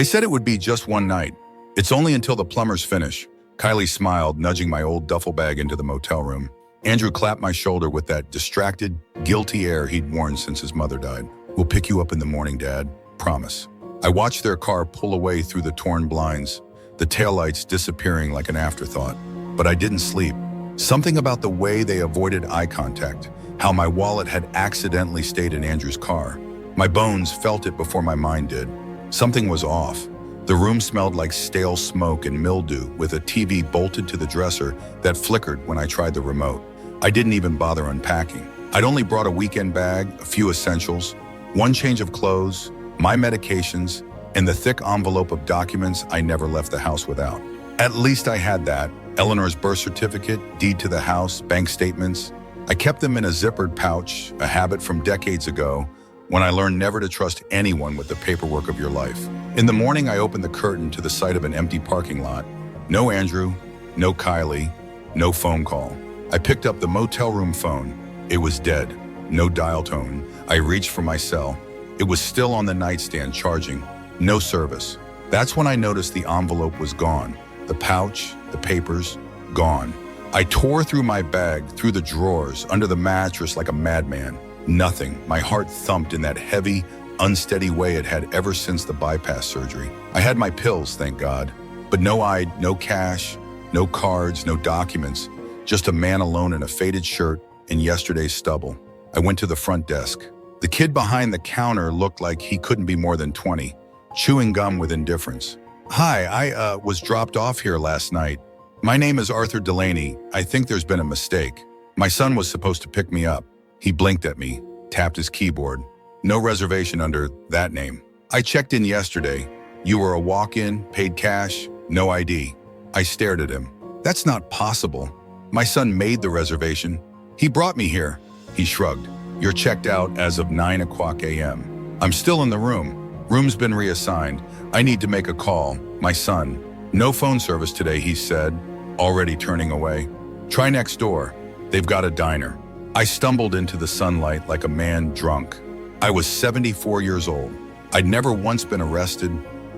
They said it would be just one night. It's only until the plumbers finish. Kylie smiled, nudging my old duffel bag into the motel room. Andrew clapped my shoulder with that distracted, guilty air he'd worn since his mother died. We'll pick you up in the morning, Dad. Promise. I watched their car pull away through the torn blinds, the taillights disappearing like an afterthought. But I didn't sleep. Something about the way they avoided eye contact, how my wallet had accidentally stayed in Andrew's car. My bones felt it before my mind did. Something was off. The room smelled like stale smoke and mildew, with a TV bolted to the dresser that flickered when I tried the remote. I didn't even bother unpacking. I'd only brought a weekend bag, a few essentials, one change of clothes, my medications, and the thick envelope of documents I never left the house without. At least I had that. Eleanor's birth certificate, deed to the house, bank statements. I kept them in a zippered pouch, a habit from decades ago, when I learned never to trust anyone with the paperwork of your life. In the morning, I opened the curtain to the sight of an empty parking lot. No Andrew, no Kylie, no phone call. I picked up the motel room phone. It was dead, no dial tone. I reached for my cell. It was still on the nightstand, charging. No service. That's when I noticed the envelope was gone. The pouch, the papers, gone. I tore through my bag, through the drawers, under the mattress like a madman. Nothing. My heart thumped in that heavy, unsteady way it had ever since the bypass surgery. I had my pills, thank God. But no ID, no cash, no cards, no documents. Just a man alone in a faded shirt and yesterday's stubble. I went to the front desk. The kid behind the counter looked like he couldn't be more than 20, chewing gum with indifference. Hi, I was dropped off here last night. My name is Arthur Delaney. I think there's been a mistake. My son was supposed to pick me up. He blinked at me, tapped his keyboard. No reservation under that name. I checked in yesterday. You were a walk-in, paid cash, no ID. I stared at him. That's not possible. My son made the reservation. He brought me here. He shrugged. You're checked out as of 9 o'clock a.m. I'm still in the room. Room's been reassigned. I need to make a call. My son. No phone service today, he said, already turning away. Try next door. They've got a diner. I stumbled into the sunlight like a man drunk. I was 74 years old. I'd never once been arrested,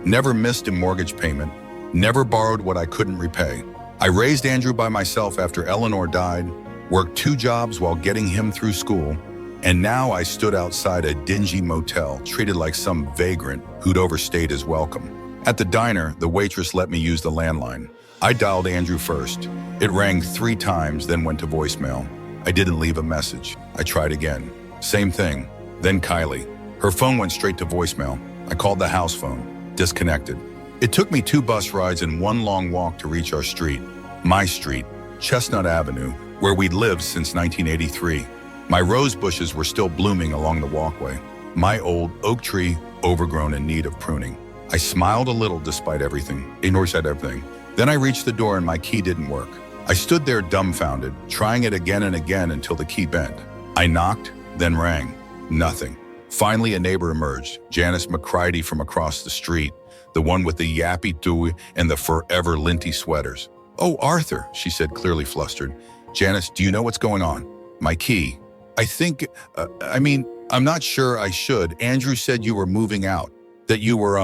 never missed a mortgage payment, never borrowed what I couldn't repay. I raised Andrew by myself after Eleanor died, worked 2 jobs while getting him through school, and now I stood outside a dingy motel, treated like some vagrant who'd overstayed his welcome. At the diner, the waitress let me use the landline. I dialed Andrew first. It rang 3 times, then went to voicemail. I didn't leave a message. I tried again. Same thing. Then Kylie. Her phone went straight to voicemail. I called the house phone. Disconnected. It took me 2 bus rides and 1 long walk to reach our street. My street, Chestnut Avenue, where we'd lived since 1983. My rose bushes were still blooming along the walkway. My old oak tree, overgrown in need of pruning. I smiled a little despite everything. Ignore said everything. Then I reached the door and my key didn't work. I stood there dumbfounded, trying it again and again until the key bent. I knocked, then rang. Nothing. Finally, a neighbor emerged, Janice McCridey from across the street, the one with the yappy tui and the forever linty sweaters. Oh, Arthur, she said, clearly flustered. Janice, do you know what's going on? My key. I'm not sure I should. Andrew said you were moving out, that you were,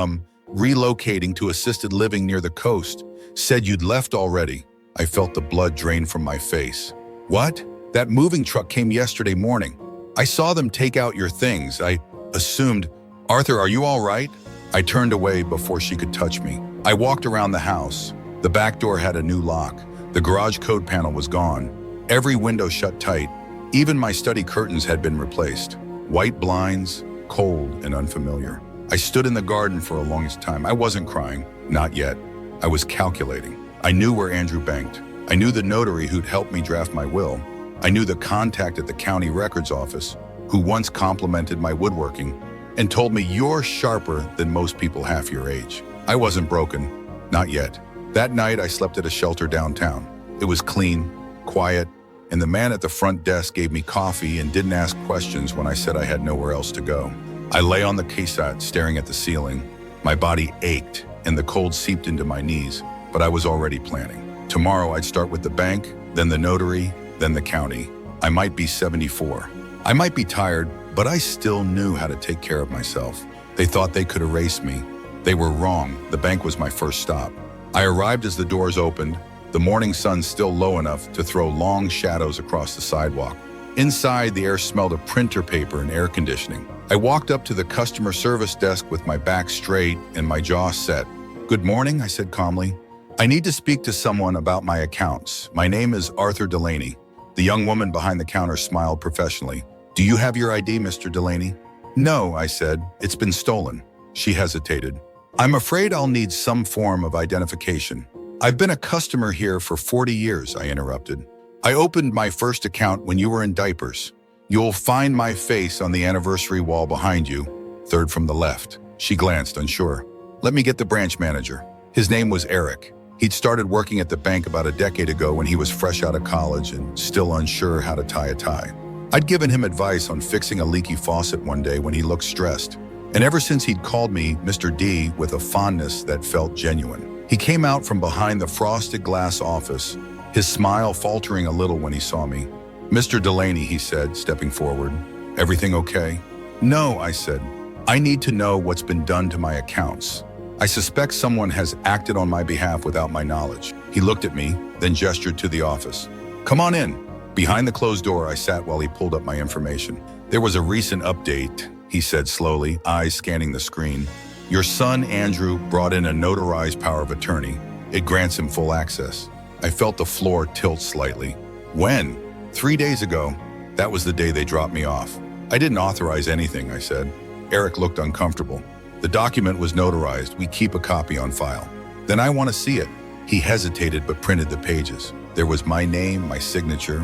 relocating to assisted living near the coast. Said you'd left already. I felt the blood drain from my face. What? That moving truck came yesterday morning. I saw them take out your things. I assumed, Arthur, are you all right? I turned away before she could touch me. I walked around the house. The back door had a new lock. The garage code panel was gone. Every window shut tight. Even my study curtains had been replaced. White blinds, cold and unfamiliar. I stood in the garden for a longest time. I wasn't crying, not yet. I was calculating. I knew where Andrew banked. I knew the notary who'd helped me draft my will. I knew the contact at the county records office who once complimented my woodworking and told me you're sharper than most people half your age. I wasn't broken, not yet. That night I slept at a shelter downtown. It was clean, quiet, and the man at the front desk gave me coffee and didn't ask questions when I said I had nowhere else to go. I lay on the cassette staring at the ceiling. My body ached and the cold seeped into my knees, but I was already planning. Tomorrow I'd start with the bank, then the notary, then the county. I might be 74. I might be tired, but I still knew how to take care of myself. They thought they could erase me. They were wrong. The bank was my first stop. I arrived as the doors opened, the morning sun still low enough to throw long shadows across the sidewalk. Inside, the air smelled of printer paper and air conditioning. I walked up to the customer service desk with my back straight and my jaw set. "Good morning," I said calmly. "I need to speak to someone about my accounts. My name is Arthur Delaney." The young woman behind the counter smiled professionally. "Do you have your ID, Mr. Delaney?" "No," I said. "It's been stolen." She hesitated. "I'm afraid I'll need some form of identification." "I've been a customer here for 40 years, I interrupted. "I opened my first account when you were in diapers. You'll find my face on the anniversary wall behind you, third from the left." She glanced, unsure. "Let me get the branch manager." His name was Eric. He'd started working at the bank about a decade ago when he was fresh out of college and still unsure how to tie a tie. I'd given him advice on fixing a leaky faucet one day when he looked stressed. And ever since he'd called me Mr. D with a fondness that felt genuine. He came out from behind the frosted glass office, his smile faltering a little when he saw me. "Mr. Delaney," he said, stepping forward. "Everything okay?" "No," I said. "I need to know what's been done to my accounts. I suspect someone has acted on my behalf without my knowledge." He looked at me, then gestured to the office. "Come on in." Behind the closed door, I sat while he pulled up my information. "There was a recent update," he said slowly, eyes scanning the screen. "Your son, Andrew, brought in a notarized power of attorney. It grants him full access." I felt the floor tilt slightly. "When?" 3 days ago. That was the day they dropped me off." "I didn't authorize anything," I said. Eric looked uncomfortable. "The document was notarized. We keep a copy on file." "Then I want to see it." He hesitated but printed the pages. There was my name, my signature,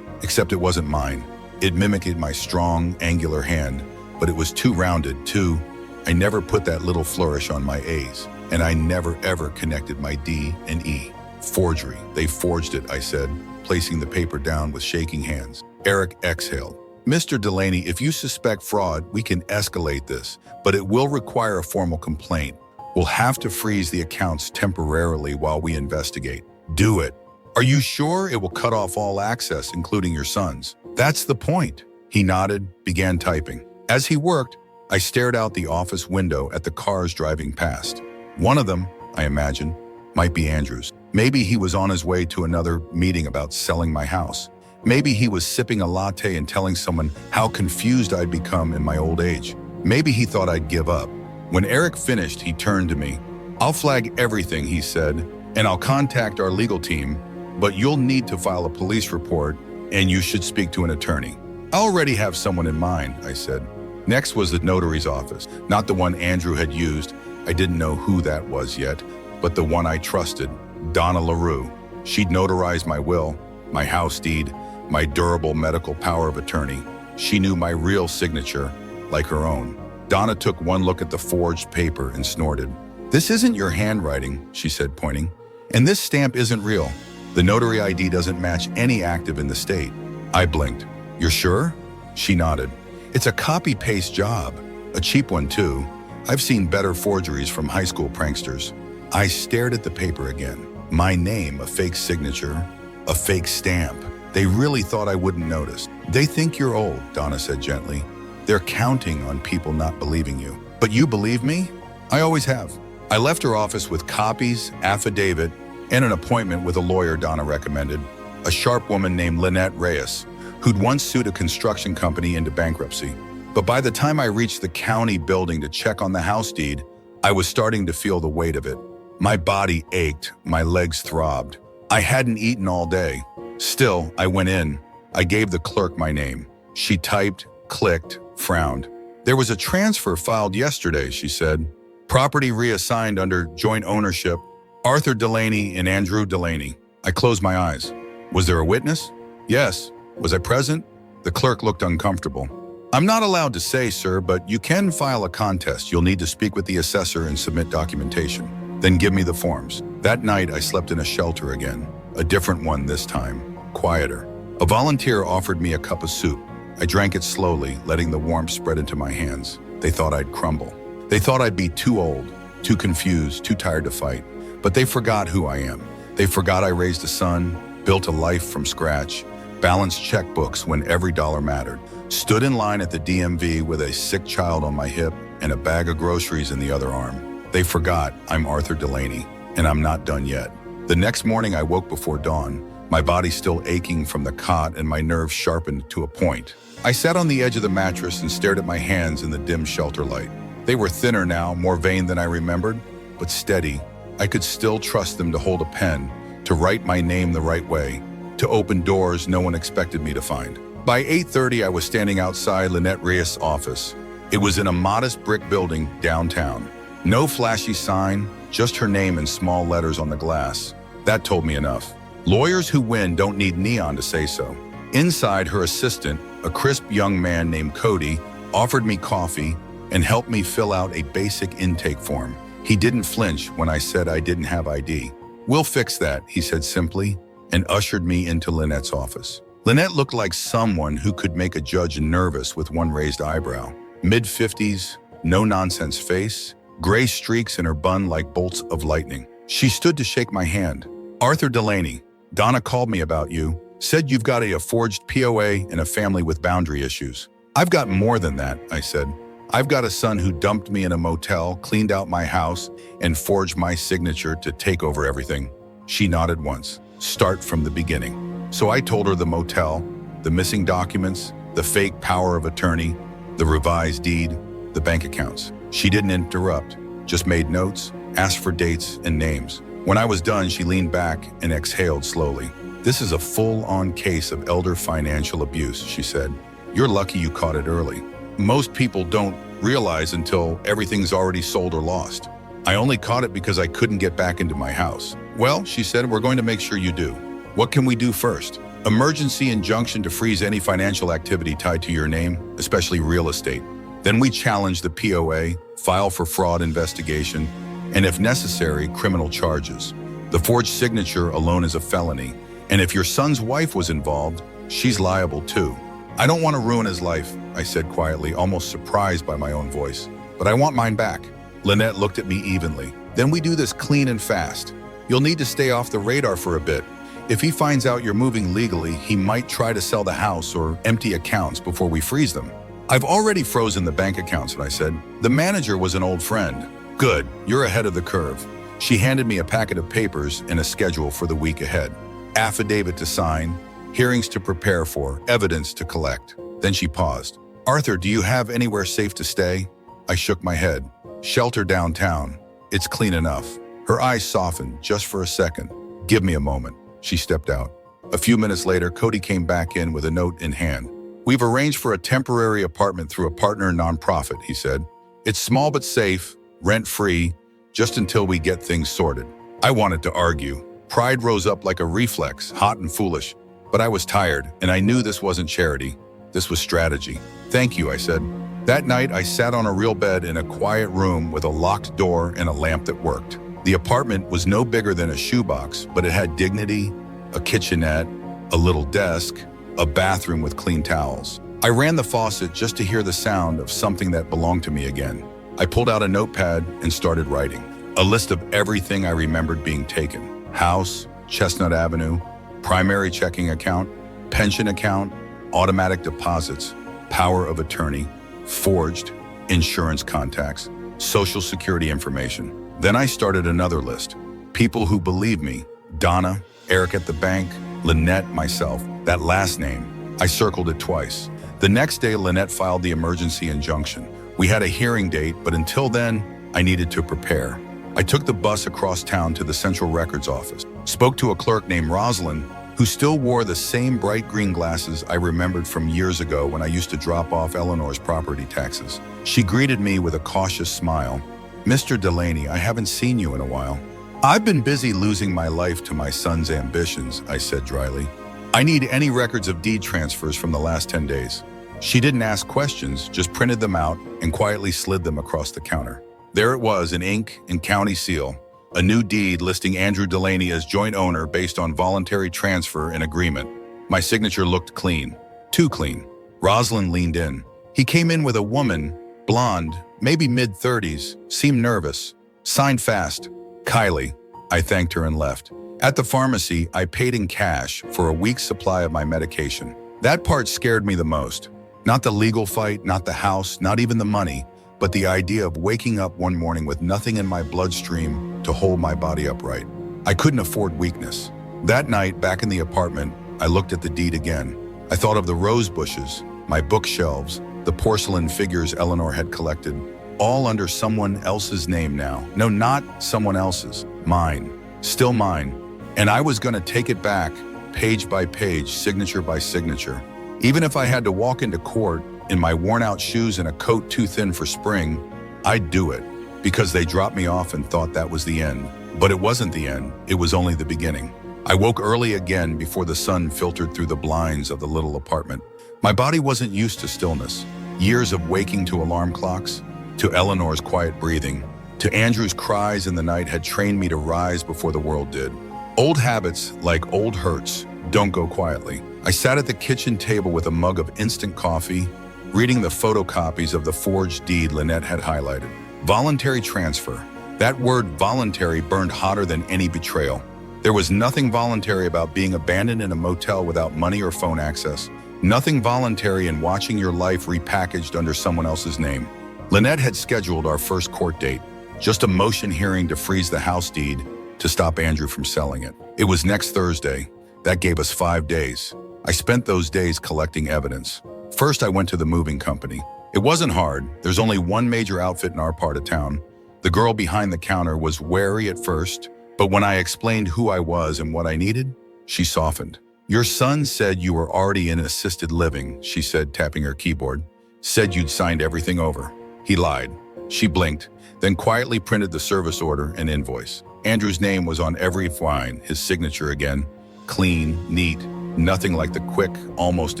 except it wasn't mine. It mimicked my strong, angular hand, but it was too rounded, too. I never put that little flourish on my A's, and I never ever connected my D and E. "Forgery. They forged it," I said, placing the paper down with shaking hands. Eric exhaled. "Mr. Delaney, if you suspect fraud, we can escalate this, but it will require a formal complaint. We'll have to freeze the accounts temporarily while we investigate." "Do it." "Are you sure it will cut off all access, including your son's?" "That's the point." He nodded, began typing. As he worked, I stared out the office window at the cars driving past. One of them, I imagined, might be Andrew's. Maybe he was on his way to another meeting about selling my house. Maybe he was sipping a latte and telling someone how confused I'd become in my old age. Maybe he thought I'd give up. When Eric finished, he turned to me. "I'll flag everything," he said, "and I'll contact our legal team, but you'll need to file a police report, and you should speak to an attorney." "I already have someone in mind," I said. Next was the notary's office, not the one Andrew had used. I didn't know who that was yet, but the one I trusted, Donna LaRue. She'd notarized my will, my house deed, my durable medical power of attorney. She knew my real signature, like her own. Donna took one look at the forged paper and snorted. "This isn't your handwriting," she said, pointing. "And this stamp isn't real. The notary ID doesn't match any active in the state." I blinked. "You're sure?" She nodded. "It's a copy-paste job. A cheap one, too. I've seen better forgeries from high school pranksters." I stared at the paper again. My name, a fake signature, a fake stamp. They really thought I wouldn't notice. "They think you're old," Donna said gently. "They're counting on people not believing you. But you believe me?" "I always have." I left her office with copies, affidavit, and an appointment with a lawyer Donna recommended, a sharp woman named Lynette Reyes, who'd once sued a construction company into bankruptcy. But by the time I reached the county building to check on the house deed, I was starting to feel the weight of it. My body ached, my legs throbbed. I hadn't eaten all day. Still, I went in. I gave the clerk my name. She typed, clicked, frowned. "There was a transfer filed yesterday," she said. "Property reassigned under joint ownership, Arthur Delaney and Andrew Delaney." I closed my eyes. "Was there a witness?" "Yes." "Was I present?" The clerk looked uncomfortable. "I'm not allowed to say, sir, but you can file a contest. You'll need to speak with the assessor and submit documentation. Then give me the forms." That night, I slept in a shelter again. A different one this time, quieter. A volunteer offered me a cup of soup. I drank it slowly, letting the warmth spread into my hands. They thought I'd crumble. They thought I'd be too old, too confused, too tired to fight. But they forgot who I am. They forgot I raised a son, built a life from scratch, balanced checkbooks when every dollar mattered, stood in line at the DMV with a sick child on my hip and a bag of groceries in the other arm. They forgot I'm Arthur Delaney, and I'm not done yet. The next morning I woke before dawn, my body still aching from the cot and my nerves sharpened to a point. I sat on the edge of the mattress and stared at my hands in the dim shelter light. They were thinner now, more vain than I remembered, but steady. I could still trust them to hold a pen, to write my name the right way, to open doors no one expected me to find. By 8:30, I was standing outside Lynette Reyes' office. It was in a modest brick building downtown. No flashy sign, just her name in small letters on the glass. That told me enough. Lawyers who win don't need neon to say so. Inside, her assistant, a crisp young man named Cody, offered me coffee and helped me fill out a basic intake form. He didn't flinch when I said I didn't have ID. "We'll fix that," he said simply, and ushered me into Lynette's office. Lynette looked like someone who could make a judge nervous with one raised eyebrow. Mid-50s, no-nonsense face, gray streaks in her bun like bolts of lightning. She stood to shake my hand. "Arthur Delaney, Donna called me about you, said you've got a forged POA and a family with boundary issues." "I've got more than that," I said. "I've got a son who dumped me in a motel, cleaned out my house, and forged my signature to take over everything." She nodded once. "Start from the beginning." So I told her the motel, the missing documents, the fake power of attorney, the revised deed, the bank accounts. She didn't interrupt, just made notes, asked for dates and names. When I was done, she leaned back and exhaled slowly. "This is a full-on case of elder financial abuse," she said. "You're lucky you caught it early. Most people don't realize until everything's already sold or lost. I only caught it because I couldn't get back into my house." "Well," she said, "we're going to make sure you do. What can we do first?" "Emergency injunction to freeze any financial activity tied to your name, especially real estate. Then we challenge the POA, file for fraud investigation, and if necessary, criminal charges. The forged signature alone is a felony, and if your son's wife was involved, she's liable too." "I don't want to ruin his life," I said quietly, almost surprised by my own voice. "But I want mine back." Lynette looked at me evenly. "Then we do this clean and fast. You'll need to stay off the radar for a bit. If he finds out you're moving legally, he might try to sell the house or empty accounts before we freeze them." "I've already frozen the bank accounts," I said. "The manager was an old friend." "Good, you're ahead of the curve." She handed me a packet of papers and a schedule for the week ahead. Affidavit to sign, hearings to prepare for, evidence to collect. Then she paused. "Arthur, do you have anywhere safe to stay?" I shook my head. "Shelter downtown. It's clean enough." Her eyes softened just for a second. "Give me a moment." She stepped out. A few minutes later, Cody came back in with a note in hand. "We've arranged for a temporary apartment through a partner nonprofit," he said. "It's small but safe, rent-free, just until we get things sorted." I wanted to argue. Pride rose up like a reflex, hot and foolish. But I was tired, and I knew this wasn't charity. This was strategy. "Thank you," I said. That night, I sat on a real bed in a quiet room with a locked door and a lamp that worked. The apartment was no bigger than a shoebox, but it had dignity, a kitchenette, a little desk, a bathroom with clean towels. I ran the faucet just to hear the sound of something that belonged to me again. I pulled out a notepad and started writing. A list of everything I remembered being taken. House, Chestnut Avenue, primary checking account, pension account, automatic deposits, power of attorney, forged, insurance contacts, social security information. Then I started another list. People who believe me: Donna, Eric at the bank, Lynette, myself. That last name, I circled it twice. The next day, Lynette filed the emergency injunction. We had a hearing date, but until then, I needed to prepare. I took the bus across town to the Central Records office, spoke to a clerk named Rosalind, who still wore the same bright green glasses I remembered from years ago when I used to drop off Eleanor's property taxes. She greeted me with a cautious smile. "Mr. Delaney, I haven't seen you in a while." "I've been busy losing my life to my son's ambitions," I said dryly. "I need any records of deed transfers from the last 10 days. She didn't ask questions, just printed them out and quietly slid them across the counter. There it was in ink and county seal. A new deed listing Andrew Delaney as joint owner based on voluntary transfer and agreement. My signature looked clean. Too clean. Rosalind leaned in. He came in with a woman, blonde, maybe mid-30s, seemed nervous. Signed fast. "Kylie." I thanked her and left. At the pharmacy, I paid in cash for a week's supply of my medication. That part scared me the most. Not the legal fight, not the house, not even the money, but the idea of waking up one morning with nothing in my bloodstream to hold my body upright. I couldn't afford weakness. That night, back in the apartment, I looked at the deed again. I thought of the rose bushes, my bookshelves, the porcelain figures Eleanor had collected, all under someone else's name now. No, not someone else's. Mine. Still mine. And I was going to take it back, page by page, signature by signature. Even if I had to walk into court in my worn-out shoes and a coat too thin for spring, I'd do it, because they dropped me off and thought that was the end. But it wasn't the end. It was only the beginning. I woke early again before the sun filtered through the blinds of the little apartment. My body wasn't used to stillness. Years of waking to alarm clocks, to Eleanor's quiet breathing, to Andrew's cries in the night had trained me to rise before the world did. Old habits, like old hurts, don't go quietly. I sat at the kitchen table with a mug of instant coffee, reading the photocopies of the forged deed Lynette had highlighted. Voluntary transfer. That word voluntary burned hotter than any betrayal. There was nothing voluntary about being abandoned in a motel without money or phone access. Nothing voluntary in watching your life repackaged under someone else's name. Lynette had scheduled our first court date, just a motion hearing to freeze the house deed to stop Andrew from selling it. It was next Thursday. That gave us 5 days. I spent those days collecting evidence. First, I went to the moving company. It wasn't hard. There's only one major outfit in our part of town. The girl behind the counter was wary at first, but when I explained who I was and what I needed, she softened. "Your son said you were already in assisted living," she said, tapping her keyboard. "Said you'd signed everything over." He lied. She blinked, then quietly printed the service order and invoice. Andrew's name was on every line, his signature again. Clean, neat, nothing like the quick, almost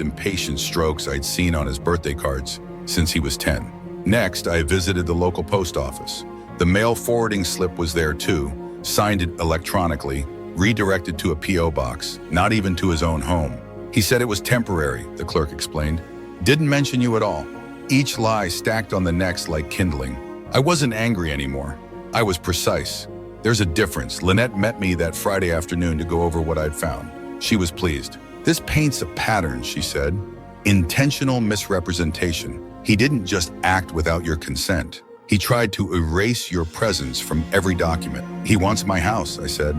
impatient strokes I'd seen on his birthday cards since he was 10. Next, I visited the local post office. The mail forwarding slip was there too, signed it electronically, redirected to a P.O. box, not even to his own home. He said it was temporary, the clerk explained. Didn't mention you at all. Each lie stacked on the next like kindling. I wasn't angry anymore. I was precise. There's a difference. Lynette met me that Friday afternoon to go over what I'd found. She was pleased. "This paints a pattern," she said. "Intentional misrepresentation. He didn't just act without your consent. He tried to erase your presence from every document." "He wants my house," I said,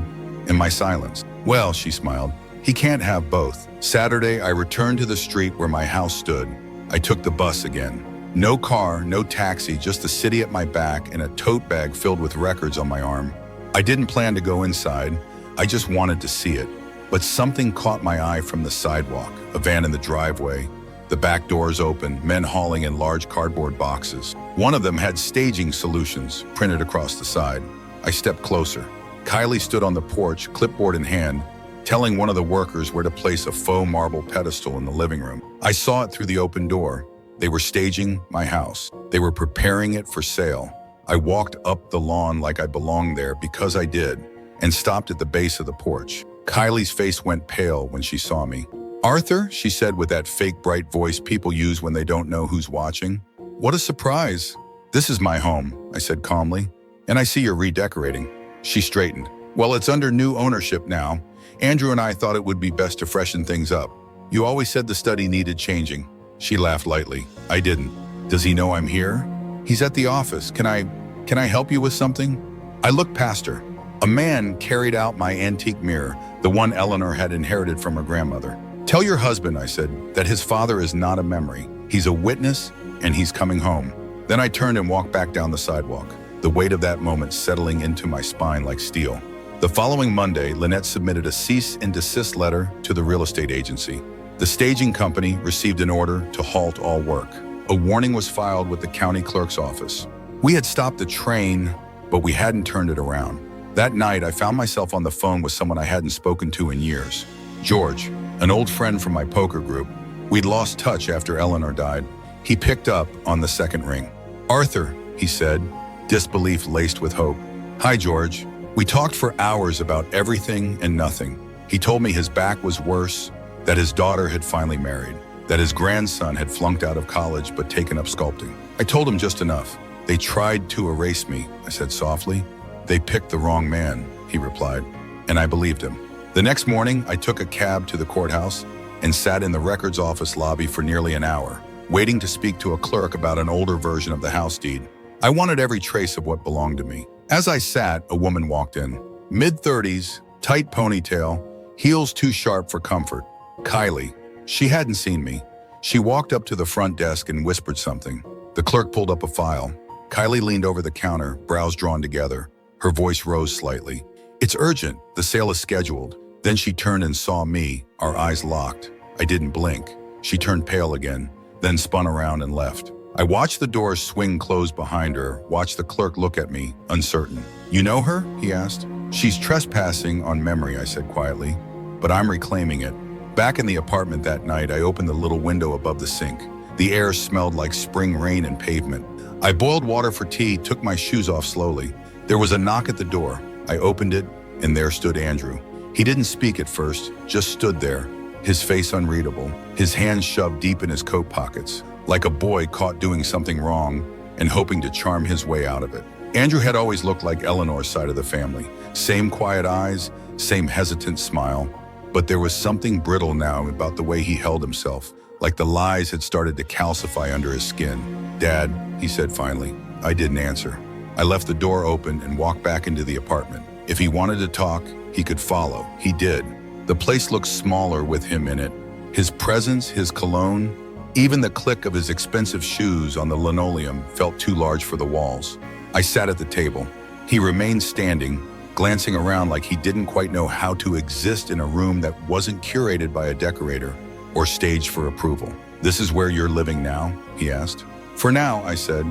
in my silence. "Well," she smiled, "he can't have both." Saturday, I returned to the street where my house stood. I took the bus again. No car, no taxi, just the city at my back and a tote bag filled with records on my arm. I didn't plan to go inside. I just wanted to see it. But something caught my eye from the sidewalk, a van in the driveway, the back doors open, men hauling in large cardboard boxes. One of them had staging solutions printed across the side. I stepped closer. Kylie stood on the porch, clipboard in hand, telling one of the workers where to place a faux marble pedestal in the living room. I saw it through the open door. They were staging my house. They were preparing it for sale. I walked up the lawn like I belonged there because I did, and stopped at the base of the porch. Kylie's face went pale when she saw me. "Arthur," she said with that fake bright voice people use when they don't know who's watching. "What a surprise." "This is my home," I said calmly, "and I see you're redecorating." She straightened. "Well, it's under new ownership now. Andrew and I thought it would be best to freshen things up. You always said the study needed changing." She laughed lightly. "I didn't." "Does he know I'm here?" "He's at the office. Can I help you with something?" I looked past her. A man carried out my antique mirror, the one Eleanor had inherited from her grandmother. "Tell your husband," I said, "that his father is not a memory. He's a witness, and he's coming home." Then I turned and walked back down the sidewalk, the weight of that moment settling into my spine like steel. The following Monday, Lynette submitted a cease and desist letter to the real estate agency. The staging company received an order to halt all work. A warning was filed with the county clerk's office. We had stopped the train, but we hadn't turned it around. That night, I found myself on the phone with someone I hadn't spoken to in years. George, an old friend from my poker group. We'd lost touch after Eleanor died. He picked up on the second ring. "Arthur," he said, disbelief laced with hope. "Hi, George." We talked for hours about everything and nothing. He told me his back was worse, that his daughter had finally married, that his grandson had flunked out of college but taken up sculpting. I told him just enough. "They tried to erase me," I said softly. "They picked the wrong man," he replied, and I believed him. The next morning, I took a cab to the courthouse and sat in the records office lobby for nearly an hour. waiting to speak to a clerk about an older version of the house deed. I wanted every trace of what belonged to me. As I sat, a woman walked in. Mid-30s, tight ponytail, heels too sharp for comfort. Kylie. She hadn't seen me. She walked up to the front desk and whispered something. The clerk pulled up a file. Kylie leaned over the counter, brows drawn together. Her voice rose slightly. "It's urgent. The sale is scheduled." Then she turned and saw me, our eyes locked. I didn't blink. She turned pale again, then spun around and left. I watched the doors swing closed behind her, watched the clerk look at me, uncertain. "You know her?" he asked. "She's trespassing on memory," I said quietly, "but I'm reclaiming it." Back in the apartment that night, I opened the little window above the sink. The air smelled like spring rain and pavement. I boiled water for tea, took my shoes off slowly. There was a knock at the door. I opened it, and there stood Andrew. He didn't speak at first, just stood there, his face unreadable, his hands shoved deep in his coat pockets, like a boy caught doing something wrong and hoping to charm his way out of it. Andrew had always looked like Eleanor's side of the family. Same quiet eyes, same hesitant smile, but there was something brittle now about the way he held himself, like the lies had started to calcify under his skin. "Dad," he said finally. I didn't answer. I left the door open and walked back into the apartment. If he wanted to talk, he could follow. He did. The place looked smaller with him in it. His presence, his cologne, even the click of his expensive shoes on the linoleum felt too large for the walls. I sat at the table. He remained standing, glancing around like he didn't quite know how to exist in a room that wasn't curated by a decorator or staged for approval. "This is where you're living now?" he asked. "For now," I said,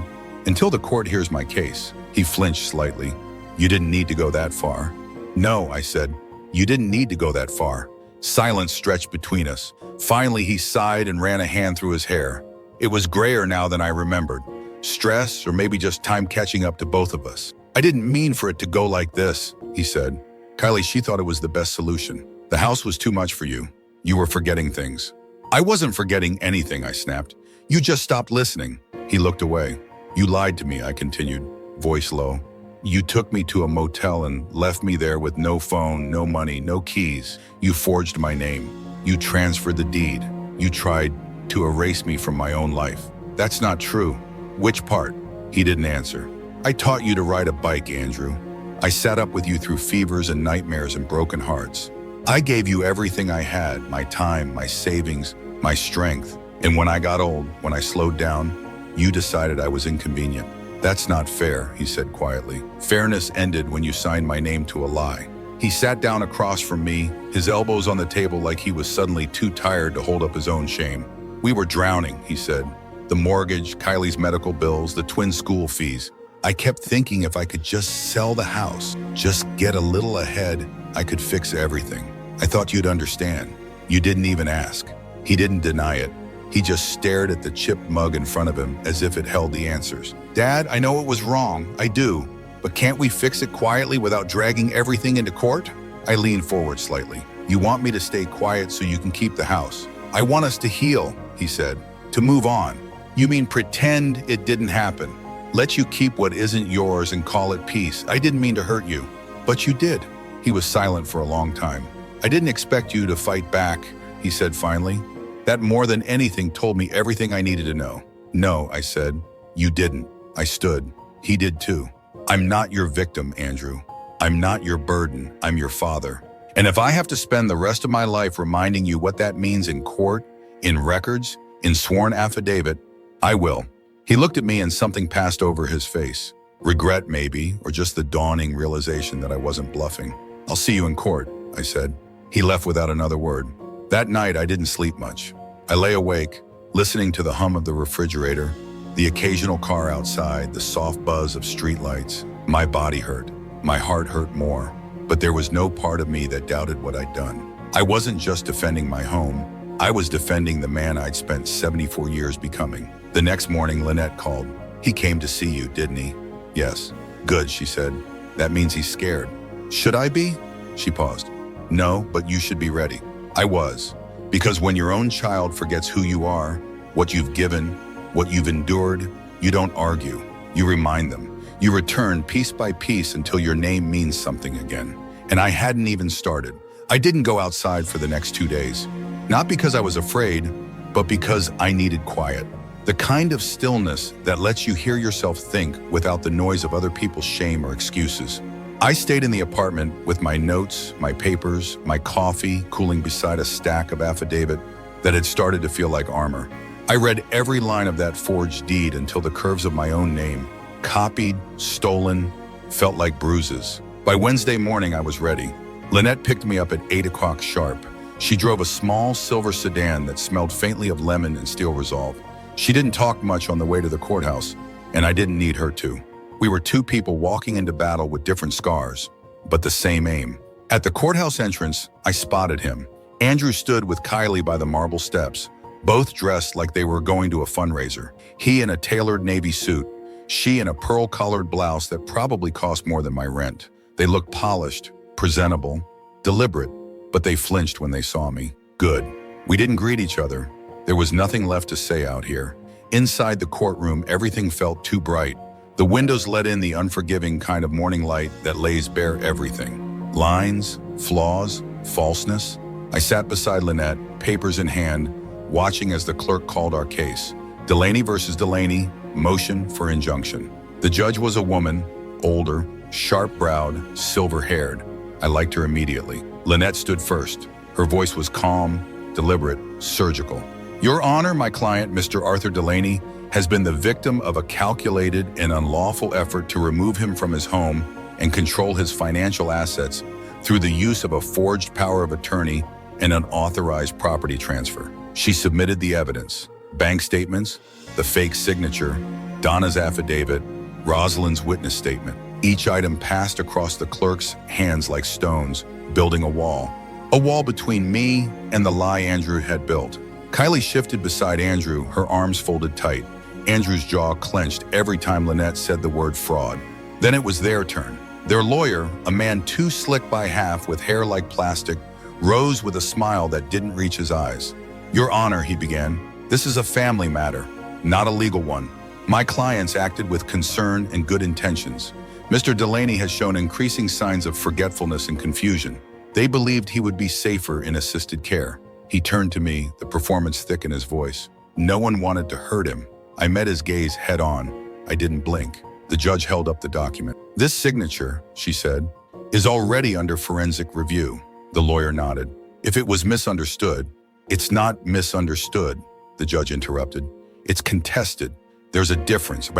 "until the court hears my case." He flinched slightly. "You didn't need to go that far." "No," I said, "you didn't need to go that far." Silence stretched between us. Finally, he sighed and ran a hand through his hair. It was grayer now than I remembered. Stress, or maybe just time catching up to both of us. "I didn't mean for it to go like this," he said. "Kylie, she thought it was the best solution. The house was too much for you. You were forgetting things." "I wasn't forgetting anything," I snapped. "You just stopped listening." He looked away. "You lied to me," I continued, voice low. "You took me to a motel and left me there with no phone, no money, no keys. You forged my name. You transferred the deed. You tried to erase me from my own life." "That's not true." "Which part?" He didn't answer. "I taught you to ride a bike, Andrew. I sat up with you through fevers and nightmares and broken hearts. I gave you everything I had, my time, my savings, my strength. And when I got old, when I slowed down, you decided I was inconvenient." "That's not fair," he said quietly. "Fairness ended when you signed my name to a lie." He sat down across from me, his elbows on the table like he was suddenly too tired to hold up his own shame. "We were drowning," he said. "The mortgage, Kylie's medical bills, the twin school fees. I kept thinking if I could just sell the house, just get a little ahead, I could fix everything. I thought you'd understand. You didn't even ask." He didn't deny it. He just stared at the chipped mug in front of him as if it held the answers. "Dad, I know it was wrong. I do. But can't we fix it quietly without dragging everything into court?" I leaned forward slightly. "You want me to stay quiet so you can keep the house?" "I want us to heal," he said, "to move on." "You mean pretend it didn't happen? Let you keep what isn't yours and call it peace? I didn't mean to hurt you." "But you did." He was silent for a long time. "I didn't expect you to fight back," he said finally. That more than anything told me everything I needed to know. "No," I said, "you didn't." I stood. He did too. "I'm not your victim, Andrew. I'm not your burden. I'm your father. And if I have to spend the rest of my life reminding you what that means in court, in records, in sworn affidavit, I will." He looked at me and something passed over his face. Regret maybe, or just the dawning realization that I wasn't bluffing. "I'll see you in court," I said. He left without another word. That night, I didn't sleep much. I lay awake, listening to the hum of the refrigerator, the occasional car outside, the soft buzz of streetlights. My body hurt. My heart hurt more. But there was no part of me that doubted what I'd done. I wasn't just defending my home. I was defending the man I'd spent 74 years becoming. The next morning, Lynette called. "He came to see you, didn't he?" "Yes." "Good," she said. "That means he's scared." "Should I be?" She paused. "No, but you should be ready." I was. Because when your own child forgets who you are, what you've given, what you've endured, you don't argue. You remind them. You return piece by piece until your name means something again. And I hadn't even started. I didn't go outside for the next 2 days. Not because I was afraid, but because I needed quiet. The kind of stillness that lets you hear yourself think without the noise of other people's shame or excuses. I stayed in the apartment with my notes, my papers, my coffee cooling beside a stack of affidavit that had started to feel like armor. I read every line of that forged deed until the curves of my own name, copied, stolen, felt like bruises. By Wednesday morning, I was ready. Lynette picked me up at 8 o'clock sharp. She drove a small silver sedan that smelled faintly of lemon and steel resolve. She didn't talk much on the way to the courthouse, and I didn't need her to. We were two people walking into battle with different scars, but the same aim. At the courthouse entrance, I spotted him. Andrew stood with Kylie by the marble steps, both dressed like they were going to a fundraiser. He in a tailored navy suit, she in a pearl-collared blouse that probably cost more than my rent. They looked polished, presentable, deliberate, but they flinched when they saw me. Good. We didn't greet each other. There was nothing left to say out here. Inside the courtroom, everything felt too bright. The windows let in the unforgiving kind of morning light that lays bare everything. Lines, flaws, falseness. I sat beside Lynette, papers in hand, watching as the clerk called our case. Delaney versus Delaney, motion for injunction. The judge was a woman, older, sharp-browed, silver-haired. I liked her immediately. Lynette stood first. Her voice was calm, deliberate, surgical. Your Honor, my client, Mr. Arthur Delaney, has been the victim of a calculated and unlawful effort to remove him from his home and control his financial assets through the use of a forged power of attorney and an unauthorized property transfer. She submitted the evidence, bank statements, the fake signature, Donna's affidavit, Rosalind's witness statement. Each item passed across the clerk's hands like stones, building a wall. A wall between me and the lie Andrew had built. Kylie shifted beside Andrew, her arms folded tight. Andrew's jaw clenched every time Lynette said the word fraud. Then it was their turn. Their lawyer, a man too slick by half with hair like plastic, rose with a smile that didn't reach his eyes. Your Honor, he began, this is a family matter, not a legal one. My clients acted with concern and good intentions. Mr. Delaney has shown increasing signs of forgetfulness and confusion. They believed he would be safer in assisted care. He turned to me, the performance thick in his voice. No one wanted to hurt him. I met his gaze head on. I didn't blink. The judge held up the document. This signature, she said, is already under forensic review. The lawyer nodded. If it was misunderstood, it's not misunderstood, the judge interrupted. It's contested. There's a difference.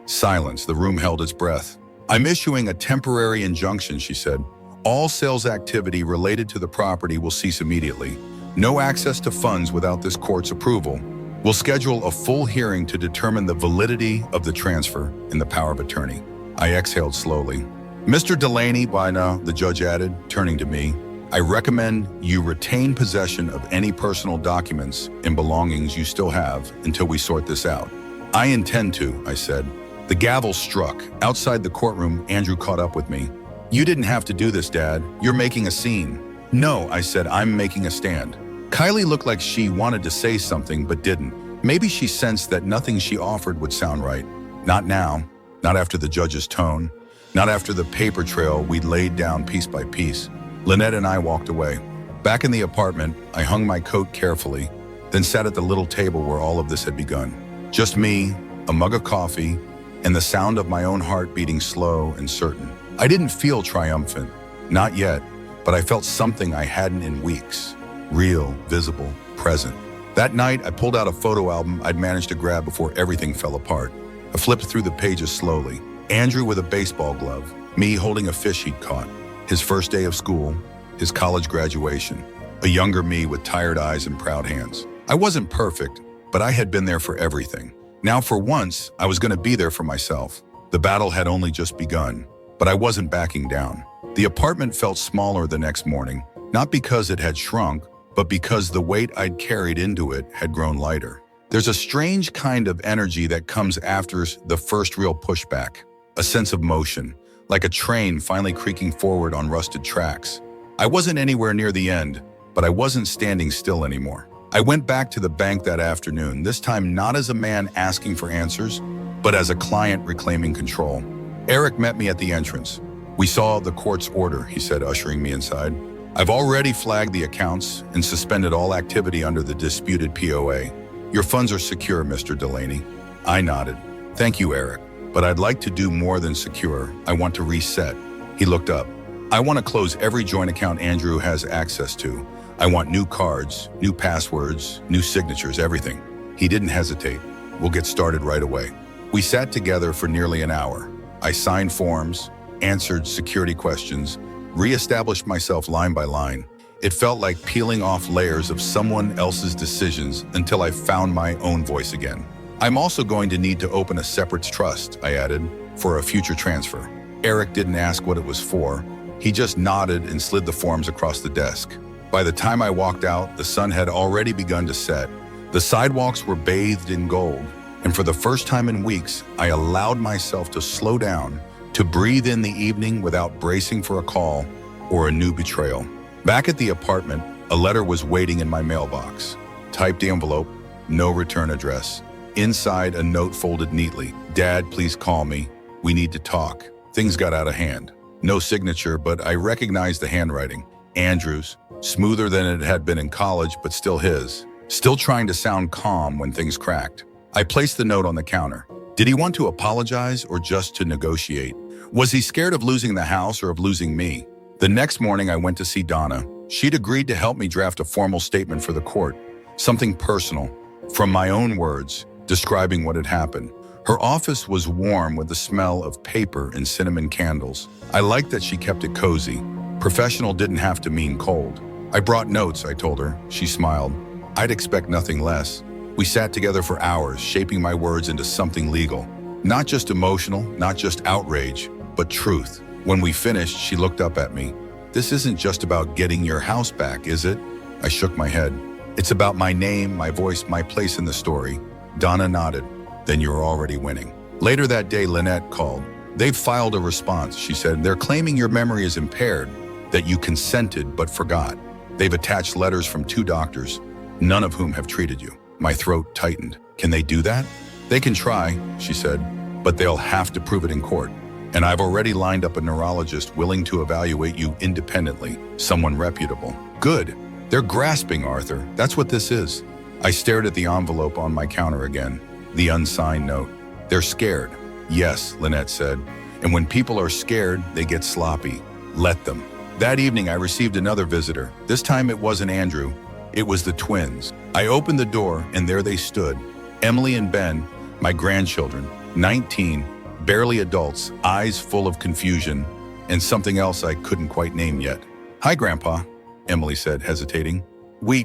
Silence. The room held its breath. I'm issuing a temporary injunction, she said. All sales activity related to the property will cease immediately. No access to funds without this court's approval. We'll schedule a full hearing to determine the validity of the transfer and the power of attorney. I exhaled slowly. Mr. Delaney, by now, the judge added, turning to me, I recommend you retain possession of any personal documents and belongings you still have until we sort this out. I intend to, I said. The gavel struck. Outside the courtroom, Andrew caught up with me. You didn't have to do this, Dad. You're making a scene. No, I said, I'm making a stand. Kylie looked like she wanted to say something but didn't. Maybe she sensed that nothing she offered would sound right. Not now. Not after the judge's tone. Not after the paper trail we'd laid down piece by piece. Lynette and I walked away. Back in the apartment, I hung my coat carefully, then sat at the little table where all of this had begun. Just me, a mug of coffee, and the sound of my own heart beating slow and certain. I didn't feel triumphant, not yet, but I felt something I hadn't in weeks. Real, visible, present. That night, I pulled out a photo album I'd managed to grab before everything fell apart. I flipped through the pages slowly. Andrew with a baseball glove, me holding a fish he'd caught, his first day of school, his college graduation, a younger me with tired eyes and proud hands. I wasn't perfect, but I had been there for everything. Now for once, I was going to be there for myself. The battle had only just begun, but I wasn't backing down. The apartment felt smaller the next morning, not because it had shrunk, but because the weight I'd carried into it had grown lighter. There's a strange kind of energy that comes after the first real pushback, a sense of motion, like a train finally creaking forward on rusted tracks. I wasn't anywhere near the end, but I wasn't standing still anymore. I went back to the bank that afternoon, this time not as a man asking for answers, but as a client reclaiming control. Eric met me at the entrance. We saw the court's order, he said, ushering me inside. I've already flagged the accounts and suspended all activity under the disputed POA. Your funds are secure, Mr. Delaney. I nodded. Thank you, Eric. But I'd like to do more than secure. I want to reset. He looked up. I want to close every joint account Andrew has access to. I want new cards, new passwords, new signatures, everything. He didn't hesitate. We'll get started right away. We sat together for nearly an hour. I signed forms, answered security questions, re-established myself line by line. It felt like peeling off layers of someone else's decisions until I found my own voice again. I'm also going to need to open a separate trust, I added, for a future transfer. Eric didn't ask what it was for. He just nodded and slid the forms across the desk. By the time I walked out, the sun had already begun to set. The sidewalks were bathed in gold, and for the first time in weeks, I allowed myself to slow down, to breathe in the evening without bracing for a call or a new betrayal. Back at the apartment, a letter was waiting in my mailbox. Typed envelope, no return address. Inside, a note folded neatly. Dad, please call me. We need to talk. Things got out of hand. No signature, but I recognized the handwriting. Andrew's, smoother than it had been in college, but still his. Still trying to sound calm when things cracked. I placed the note on the counter. Did he want to apologize or just to negotiate? Was he scared of losing the house or of losing me? The next morning, I went to see Donna. She'd agreed to help me draft a formal statement for the court. Something personal, from my own words, describing what had happened. Her office was warm with the smell of paper and cinnamon candles. I liked that she kept it cozy. Professional didn't have to mean cold. I brought notes, I told her. She smiled. I'd expect nothing less. We sat together for hours, shaping my words into something legal. Not just emotional, not just outrage, but truth. When we finished, she looked up at me. This isn't just about getting your house back, is it? I shook my head. It's about my name, my voice, my place in the story. Donna nodded. Then you're already winning. Later that day, Lynette called. They've filed a response, she said. They're claiming your memory is impaired, that you consented but forgot. They've attached letters from 2 doctors, none of whom have treated you. My throat tightened. Can they do that? They can try, she said, but they'll have to prove it in court. And I've already lined up a neurologist willing to evaluate you independently, someone reputable. Good. They're grasping, Arthur. That's what this is. I stared at the envelope on my counter again, the unsigned note. They're scared. Yes, Lynette said. And when people are scared, they get sloppy. Let them. That evening, I received another visitor. This time it wasn't Andrew. It was the twins. I opened the door, and there they stood. Emily and Ben, my grandchildren, 19, barely adults, eyes full of confusion, and something else I couldn't quite name yet. Hi, Grandpa, Emily said, hesitating. We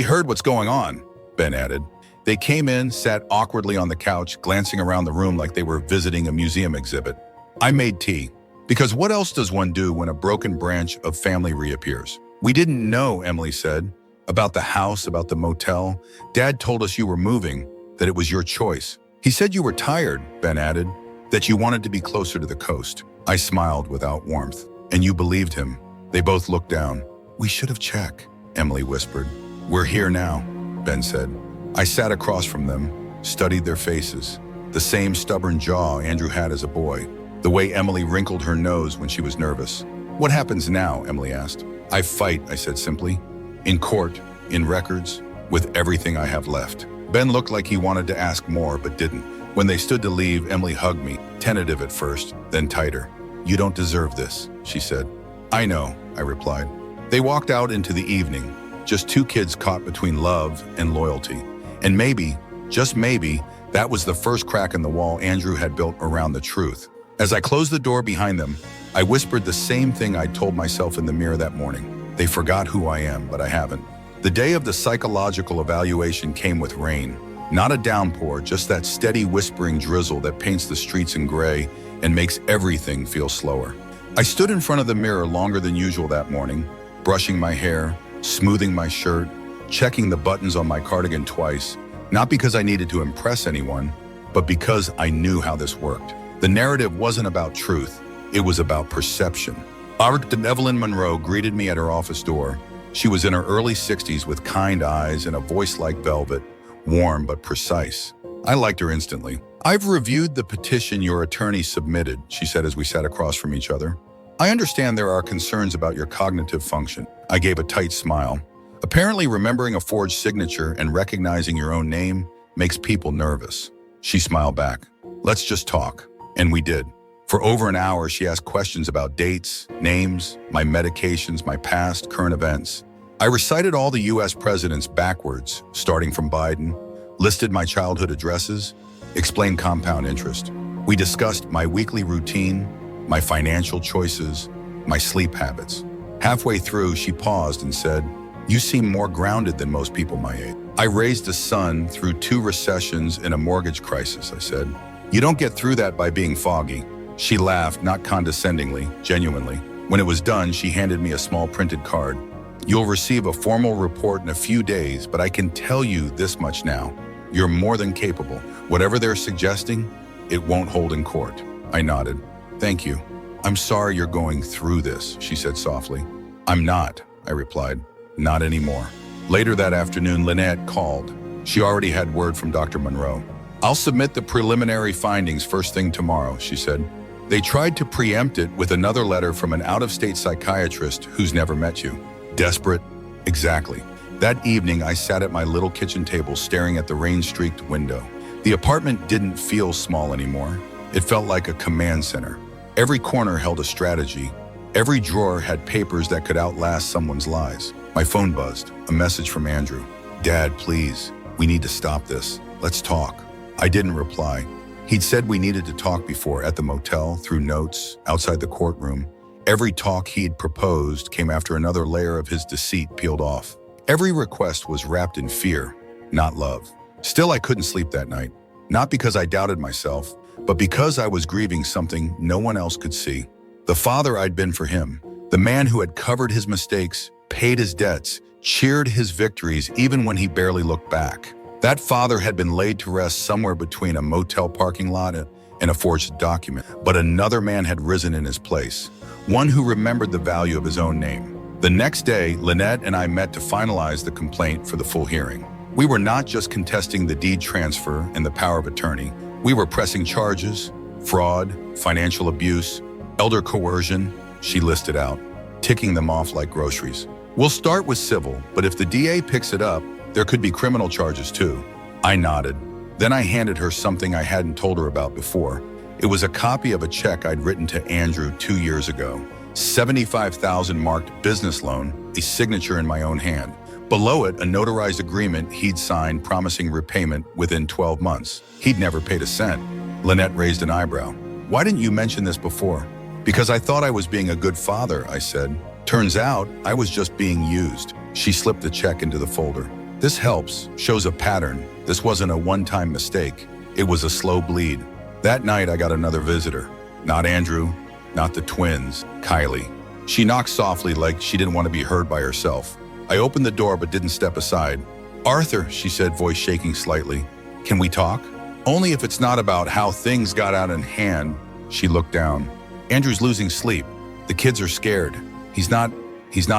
heard what's going on, Ben added. They came in, sat awkwardly on the couch, glancing around the room like they were visiting a museum exhibit. I made tea, because what else does one do when a broken branch of family reappears? We didn't know, Emily said, about the house, about the motel. Dad told us you were moving, that it was your choice. He said you were tired, Ben added, that you wanted to be closer to the coast. I smiled without warmth. And you believed him. They both looked down. We should have checked, Emily whispered. We're here now, Ben said. I sat across from them, studied their faces. The same stubborn jaw Andrew had as a boy. The way Emily wrinkled her nose when she was nervous. What happens now, Emily asked. I fight, I said simply. In court, in records, with everything I have left. Ben looked like he wanted to ask more, but didn't. When they stood to leave, Emily hugged me, tentative at first, then tighter. You don't deserve this, she said. I know, I replied. They walked out into the evening, just 2 kids caught between love and loyalty. And maybe, just maybe, that was the first crack in the wall Andrew had built around the truth. As I closed the door behind them, I whispered the same thing I told myself in the mirror that morning. They forgot who I am, but I haven't. The day of the psychological evaluation came with rain. Not a downpour, just that steady whispering drizzle that paints the streets in gray and makes everything feel slower. I stood in front of the mirror longer than usual that morning, brushing my hair, smoothing my shirt, checking the buttons on my cardigan twice, not because I needed to impress anyone, but because I knew how this worked. The narrative wasn't about truth, it was about perception. Arthur Evelyn Monroe greeted me at her office door. She was in her early 60s with kind eyes and a voice like velvet, warm but precise. I liked her instantly. I've reviewed the petition your attorney submitted, she said as we sat across from each other. I understand there are concerns about your cognitive function. I gave a tight smile. Apparently, remembering a forged signature and recognizing your own name makes people nervous. She smiled back. Let's just talk. And we did. For over an hour, she asked questions about dates, names, my medications, my past, current events. I recited all the US presidents backwards, starting from Biden, listed my childhood addresses, explained compound interest. We discussed my weekly routine, my financial choices, my sleep habits. Halfway through, she paused and said, "You seem more grounded than most people my age." "I raised a son through 2 recessions and a mortgage crisis," I said. "You don't get through that by being foggy." She laughed, not condescendingly, genuinely. When it was done, she handed me a small printed card. "You'll receive a formal report in a few days, but I can tell you this much now. You're more than capable. Whatever they're suggesting, it won't hold in court." I nodded. "Thank you. I'm sorry you're going through this," she said softly. "I'm not," I replied. "Not anymore." Later that afternoon, Lynette called. She already had word from Dr. Monroe. "I'll submit the preliminary findings first thing tomorrow," she said. "They tried to preempt it with another letter from an out-of-state psychiatrist who's never met you." Desperate? Exactly. That evening, I sat at my little kitchen table staring at the rain-streaked window. The apartment didn't feel small anymore. It felt like a command center. Every corner held a strategy. Every drawer had papers that could outlast someone's lies. My phone buzzed, a message from Andrew. "Dad, please, we need to stop this. Let's talk." I didn't reply. He'd said we needed to talk before, at the motel, through notes, outside the courtroom. Every talk he'd proposed came after another layer of his deceit peeled off. Every request was wrapped in fear, not love. Still, I couldn't sleep that night. Not because I doubted myself, but because I was grieving something no one else could see. The father I'd been for him, the man who had covered his mistakes, paid his debts, cheered his victories even when he barely looked back. That father had been laid to rest somewhere between a motel parking lot and a forged document. But another man had risen in his place, one who remembered the value of his own name. The next day, Lynette and I met to finalize the complaint for the full hearing. We were not just contesting the deed transfer and the power of attorney. We were pressing charges: fraud, financial abuse, elder coercion. She listed out, ticking them off like groceries. "We'll start with civil, but if the DA picks it up, there could be criminal charges too." I nodded. Then I handed her something I hadn't told her about before. It was a copy of a check I'd written to Andrew 2 years ago. $75,000 marked business loan, a signature in my own hand. Below it, a notarized agreement he'd signed promising repayment within 12 months. He'd never paid a cent. Lynette raised an eyebrow. "Why didn't you mention this before?" "Because I thought I was being a good father," I said. "Turns out I was just being used." She slipped the check into the folder. "This helps, shows a pattern. This wasn't a one-time mistake. It was a slow bleed." That night, I got another visitor. Not Andrew, not the twins, Kylie. She knocked softly like she didn't want to be heard by herself. I opened the door but didn't step aside. "Arthur," she said, voice shaking slightly. "Can we talk?" "Only if it's not about how things got out of hand." She looked down. "Andrew's losing sleep. The kids are scared. He's not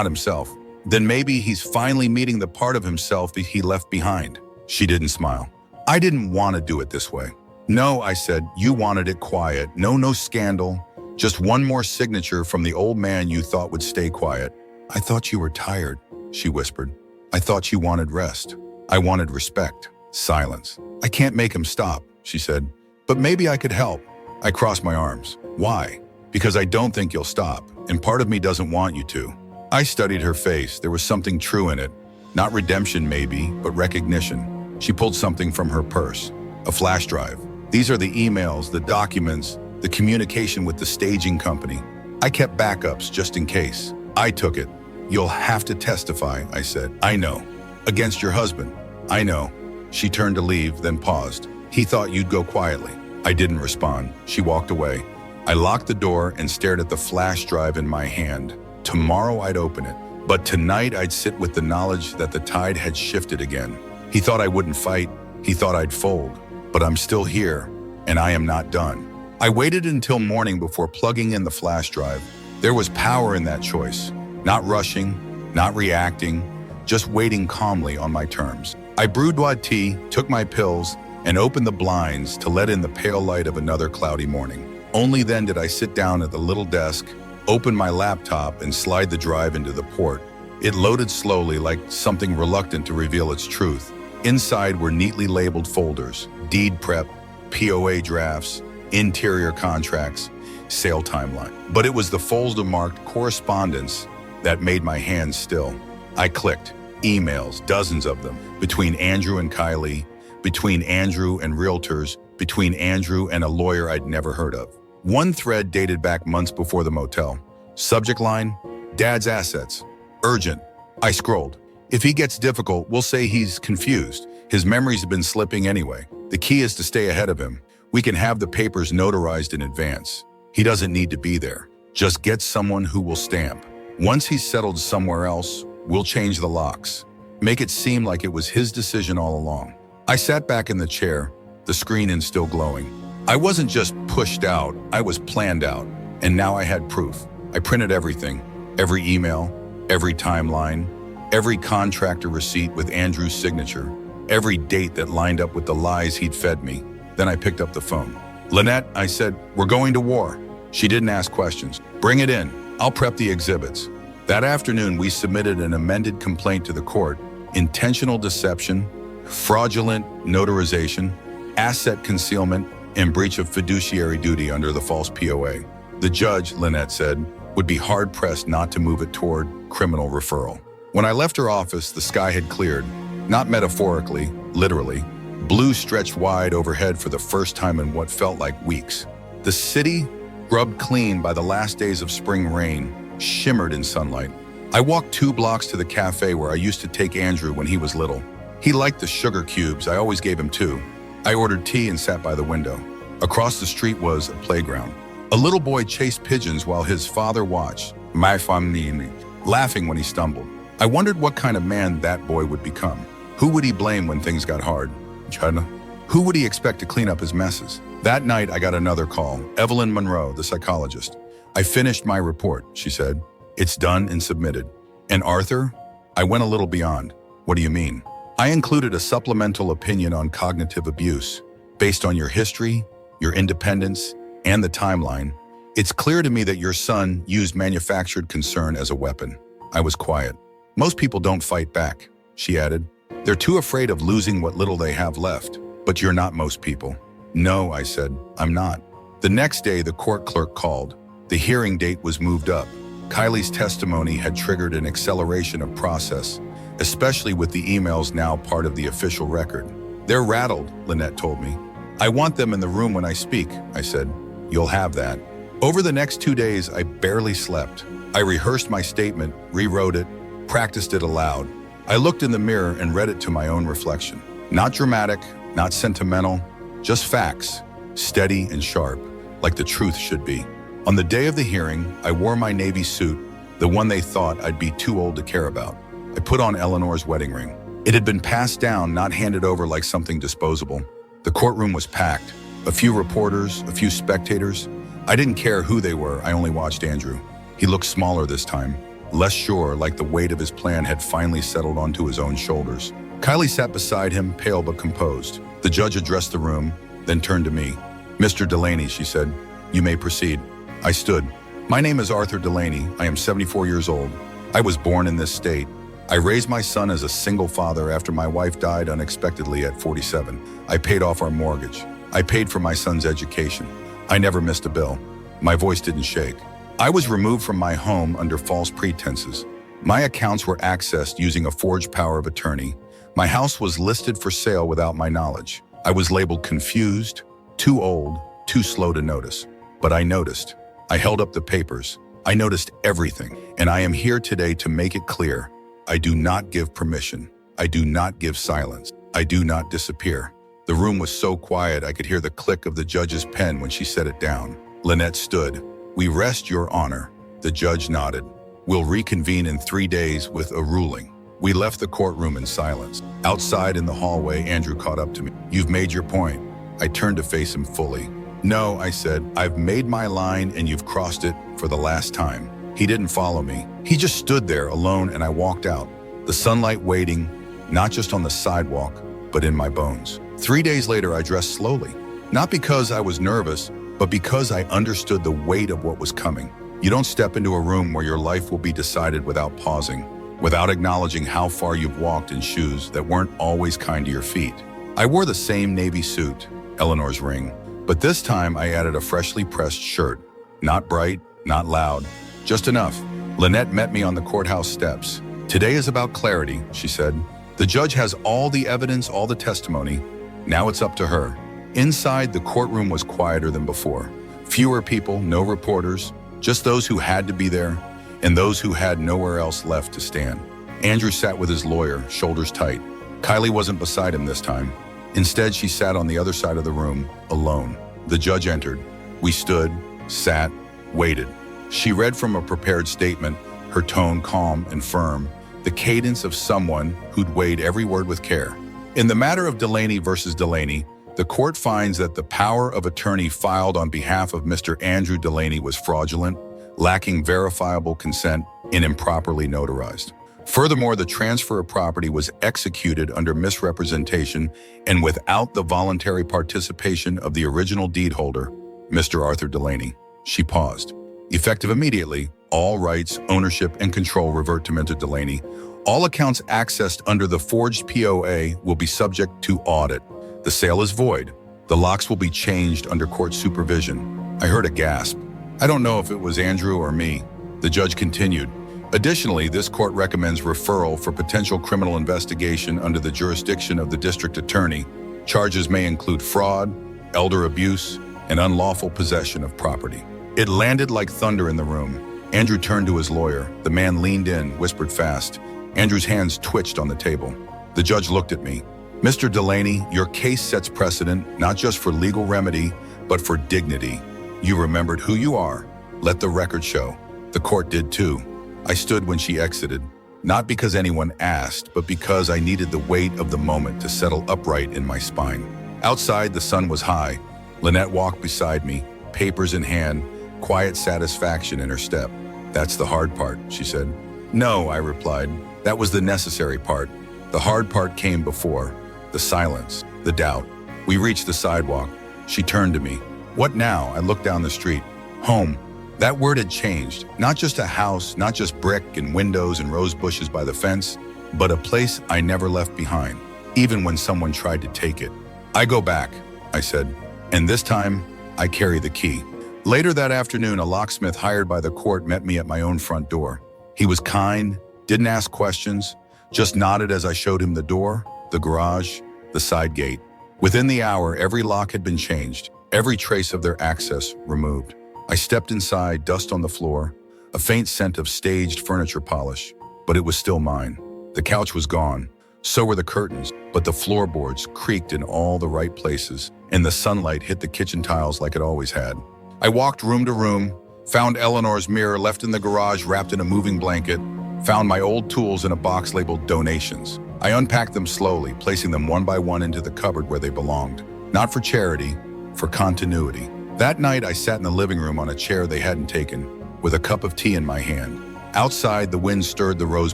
himself." "Then maybe he's finally meeting the part of himself that he left behind." She didn't smile. "I didn't want to do it this way." "No," I said, "you wanted it quiet. No scandal. Just one more signature from the old man you thought would stay quiet." "I thought you were tired," she whispered. "I thought you wanted rest." I wanted respect. Silence. "I can't make him stop," she said. "But maybe I could help." I crossed my arms. "Why?" "Because I don't think you'll stop, and part of me doesn't want you to." I studied her face. There was something true in it. Not redemption maybe, but recognition. She pulled something from her purse. A flash drive. "These are the emails, the documents, the communication with the staging company. I kept backups just in case." I took it. "You'll have to testify," I said. "I know." "Against your husband." "I know." She turned to leave, then paused. "He thought you'd go quietly." I didn't respond. She walked away. I locked the door and stared at the flash drive in my hand. Tomorrow I'd open it, but tonight I'd sit with the knowledge that the tide had shifted again. He thought I wouldn't fight. He thought I'd fold. But I'm still here, and I am not done. I waited until morning before plugging in the flash drive. There was power in that choice. Not rushing, not reacting, just waiting calmly on my terms. I brewed tea, took my pills, and opened the blinds to let in the pale light of another cloudy morning. Only then did I sit down at the little desk, open my laptop, and slide the drive into the port. It loaded slowly, like something reluctant to reveal its truth. Inside were neatly labeled folders: deed prep, POA drafts, interior contracts, sale timeline. But it was the folder-marked correspondence that made my hands still. I clicked. Emails, dozens of them, between Andrew and Kylie, between Andrew and realtors, between Andrew and a lawyer I'd never heard of. One thread dated back months before the motel. Subject line: Dad's assets. Urgent. I scrolled. If he gets difficult, we'll say he's confused. His memories have been slipping anyway. The key is to stay ahead of him. We can have the papers notarized in advance. He doesn't need to be there. Just get someone who will stamp. Once he's settled somewhere else, we'll change the locks. Make it seem like it was his decision all along. I sat back in the chair, the screen still glowing. I wasn't just pushed out, I was planned out. And now I had proof. I printed everything. Every email, every timeline, every contractor receipt with Andrew's signature, every date that lined up with the lies he'd fed me. Then I picked up the phone. "Lynette," I said, "we're going to war." She didn't ask questions. "Bring it in. I'll prep the exhibits." That afternoon, we submitted an amended complaint to the court: intentional deception, fraudulent notarization, asset concealment, and breach of fiduciary duty under the false POA. The judge, Lynette said, would be hard-pressed not to move it toward criminal referral. When I left her office, the sky had cleared. Not metaphorically, literally. Blue stretched wide overhead for the first time in what felt like weeks. The city, rubbed clean by the last days of spring rain, shimmered in sunlight. I walked 2 blocks to the cafe where I used to take Andrew when he was little. He liked the sugar cubes. I always gave him 2. I ordered tea and sat by the window. Across the street was a playground. A little boy chased pigeons while his father watched, my family, laughing when he stumbled. I wondered what kind of man that boy would become. Who would he blame when things got hard? China? Who would he expect to clean up his messes? That night, I got another call. Evelyn Monroe, the psychologist. "I finished my report," she said. "It's done and submitted." "And Arthur?" I went a little beyond. "What do you mean?" "I included a supplemental opinion on cognitive abuse. Based on your history, your independence, and the timeline, it's clear to me that your son used manufactured concern as a weapon." I was quiet. "Most people don't fight back," she added. "They're too afraid of losing what little they have left. But you're not most people." "No," I said, "I'm not." The next day, the court clerk called. The hearing date was moved up. Kylie's testimony had triggered an acceleration of process, especially with the emails now part of the official record. "They're rattled," Lynette told me. "I want them in the room when I speak," I said. "You'll have that." Over the next 2 days, I barely slept. I rehearsed my statement, rewrote it, practiced it aloud. I looked in the mirror and read it to my own reflection. Not dramatic, not sentimental, just facts, steady and sharp, like the truth should be. On the day of the hearing, I wore my Navy suit, the one they thought I'd be too old to care about. I put on Eleanor's wedding ring. It had been passed down, not handed over like something disposable. The courtroom was packed. A few reporters, a few spectators. I didn't care who they were, I only watched Andrew. He looked smaller this time, less sure, like the weight of his plan had finally settled onto his own shoulders. Kylie sat beside him, pale but composed. The judge addressed the room, then turned to me. "Mr. Delaney," she said, "you may proceed." I stood. "My name is Arthur Delaney. I am 74 years old. I was born in this state. I raised my son as a single father after my wife died unexpectedly at 47. I paid off our mortgage. I paid for my son's education. I never missed a bill." My voice didn't shake. "I was removed from my home under false pretenses. My accounts were accessed using a forged power of attorney. My house was listed for sale without my knowledge. I was labeled confused, too old, too slow to notice. But I noticed. I held up the papers. I noticed everything. And I am here today to make it clear. I do not give permission. I do not give silence. I do not disappear." The room was so quiet I could hear the click of the judge's pen when she set it down. Lynette stood. "We rest your honor." The judge nodded. "We'll reconvene in 3 days with a ruling." We left the courtroom in silence. Outside in the hallway, Andrew caught up to me. "You've made your point." I turned to face him fully. "No," I said, "I've made my line and you've crossed it for the last time." He didn't follow me. He just stood there alone and I walked out. The sunlight waiting, not just on the sidewalk, but in my bones. 3 days later, I dressed slowly. Not because I was nervous, but because I understood the weight of what was coming. You don't step into a room where your life will be decided without pausing, without acknowledging how far you've walked in shoes that weren't always kind to your feet. I wore the same navy suit, Eleanor's ring, but this time I added a freshly pressed shirt. Not bright, not loud, just enough. Lynette met me on the courthouse steps. "Today is about clarity," she said. "The judge has all the evidence, all the testimony. Now it's up to her." Inside, the courtroom was quieter than before. Fewer people, no reporters, just those who had to be there and those who had nowhere else left to stand. Andrew sat with his lawyer, shoulders tight. Kylie wasn't beside him this time. Instead, she sat on the other side of the room, alone. The judge entered. We stood, sat, waited. She read from a prepared statement, her tone calm and firm, the cadence of someone who'd weighed every word with care. In the matter of Delaney versus Delaney, the court finds that the power of attorney filed on behalf of Mr. Andrew Delaney was fraudulent, lacking verifiable consent, and improperly notarized. Furthermore, the transfer of property was executed under misrepresentation and without the voluntary participation of the original deed holder, Mr. Arthur Delaney. She paused. Effective immediately, all rights, ownership, and control revert to Mr. Delaney. All accounts accessed under the forged POA will be subject to audit. The sale is void. The locks will be changed under court supervision. I heard a gasp. I don't know if it was Andrew or me. The judge continued. Additionally, this court recommends referral for potential criminal investigation under the jurisdiction of the district attorney. Charges may include fraud, elder abuse, and unlawful possession of property. It landed like thunder in the room. Andrew turned to his lawyer. The man leaned in, whispered fast. Andrew's hands twitched on the table. The judge looked at me. "Mr. Delaney, your case sets precedent, not just for legal remedy, but for dignity. You remembered who you are. Let the record show." The court did too. I stood when she exited, not because anyone asked, but because I needed the weight of the moment to settle upright in my spine. Outside, the sun was high. Lynette walked beside me, papers in hand, quiet satisfaction in her step. "That's the hard part," she said. "No," I replied. "That was the necessary part. The hard part came before. The silence, the doubt." We reached the sidewalk. She turned to me. "What now?" I looked down the street. Home. That word had changed. Not just a house, not just brick and windows and rose bushes by the fence, but a place I never left behind, even when someone tried to take it. "I go back," I said, "and this time, I carry the key." Later that afternoon, a locksmith hired by the court met me at my own front door. He was kind, didn't ask questions, just nodded as I showed him the door, the garage, the side gate. Within the hour, every lock had been changed, every trace of their access removed. I stepped inside, dust on the floor, a faint scent of staged furniture polish, but it was still mine. The couch was gone, so were the curtains, but the floorboards creaked in all the right places, and the sunlight hit the kitchen tiles like it always had. I walked room to room, found Eleanor's mirror left in the garage wrapped in a moving blanket, found my old tools in a box labeled donations. I unpacked them slowly, placing them one by one into the cupboard where they belonged. Not for charity, for continuity. That night, I sat in the living room on a chair they hadn't taken, with a cup of tea in my hand. Outside, the wind stirred the rose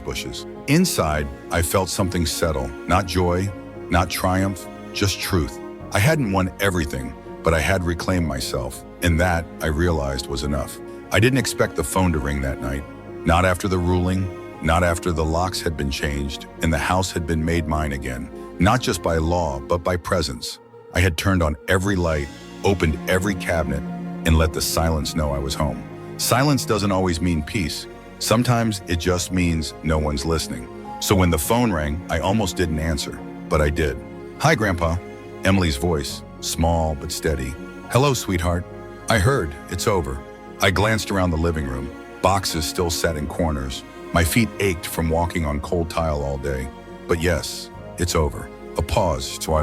bushes. Inside, I felt something settle. Not joy, not triumph, just truth. I hadn't won everything, but I had reclaimed myself, and that, I realized, was enough. I didn't expect the phone to ring that night. Not after the ruling, not after the locks had been changed, and the house had been made mine again. Not just by law, but by presence. I had turned on every light, opened every cabinet, and let the silence know I was home. Silence doesn't always mean peace. Sometimes it just means no one's listening. So when the phone rang, I almost didn't answer, but I did. "Hi, Grandpa." Emily's voice, small but steady. "Hello, sweetheart." I heard, "It's over." I glanced around the living room. Boxes still sat in corners. My feet ached from walking on cold tile all day. But yes, it's over. A pause, so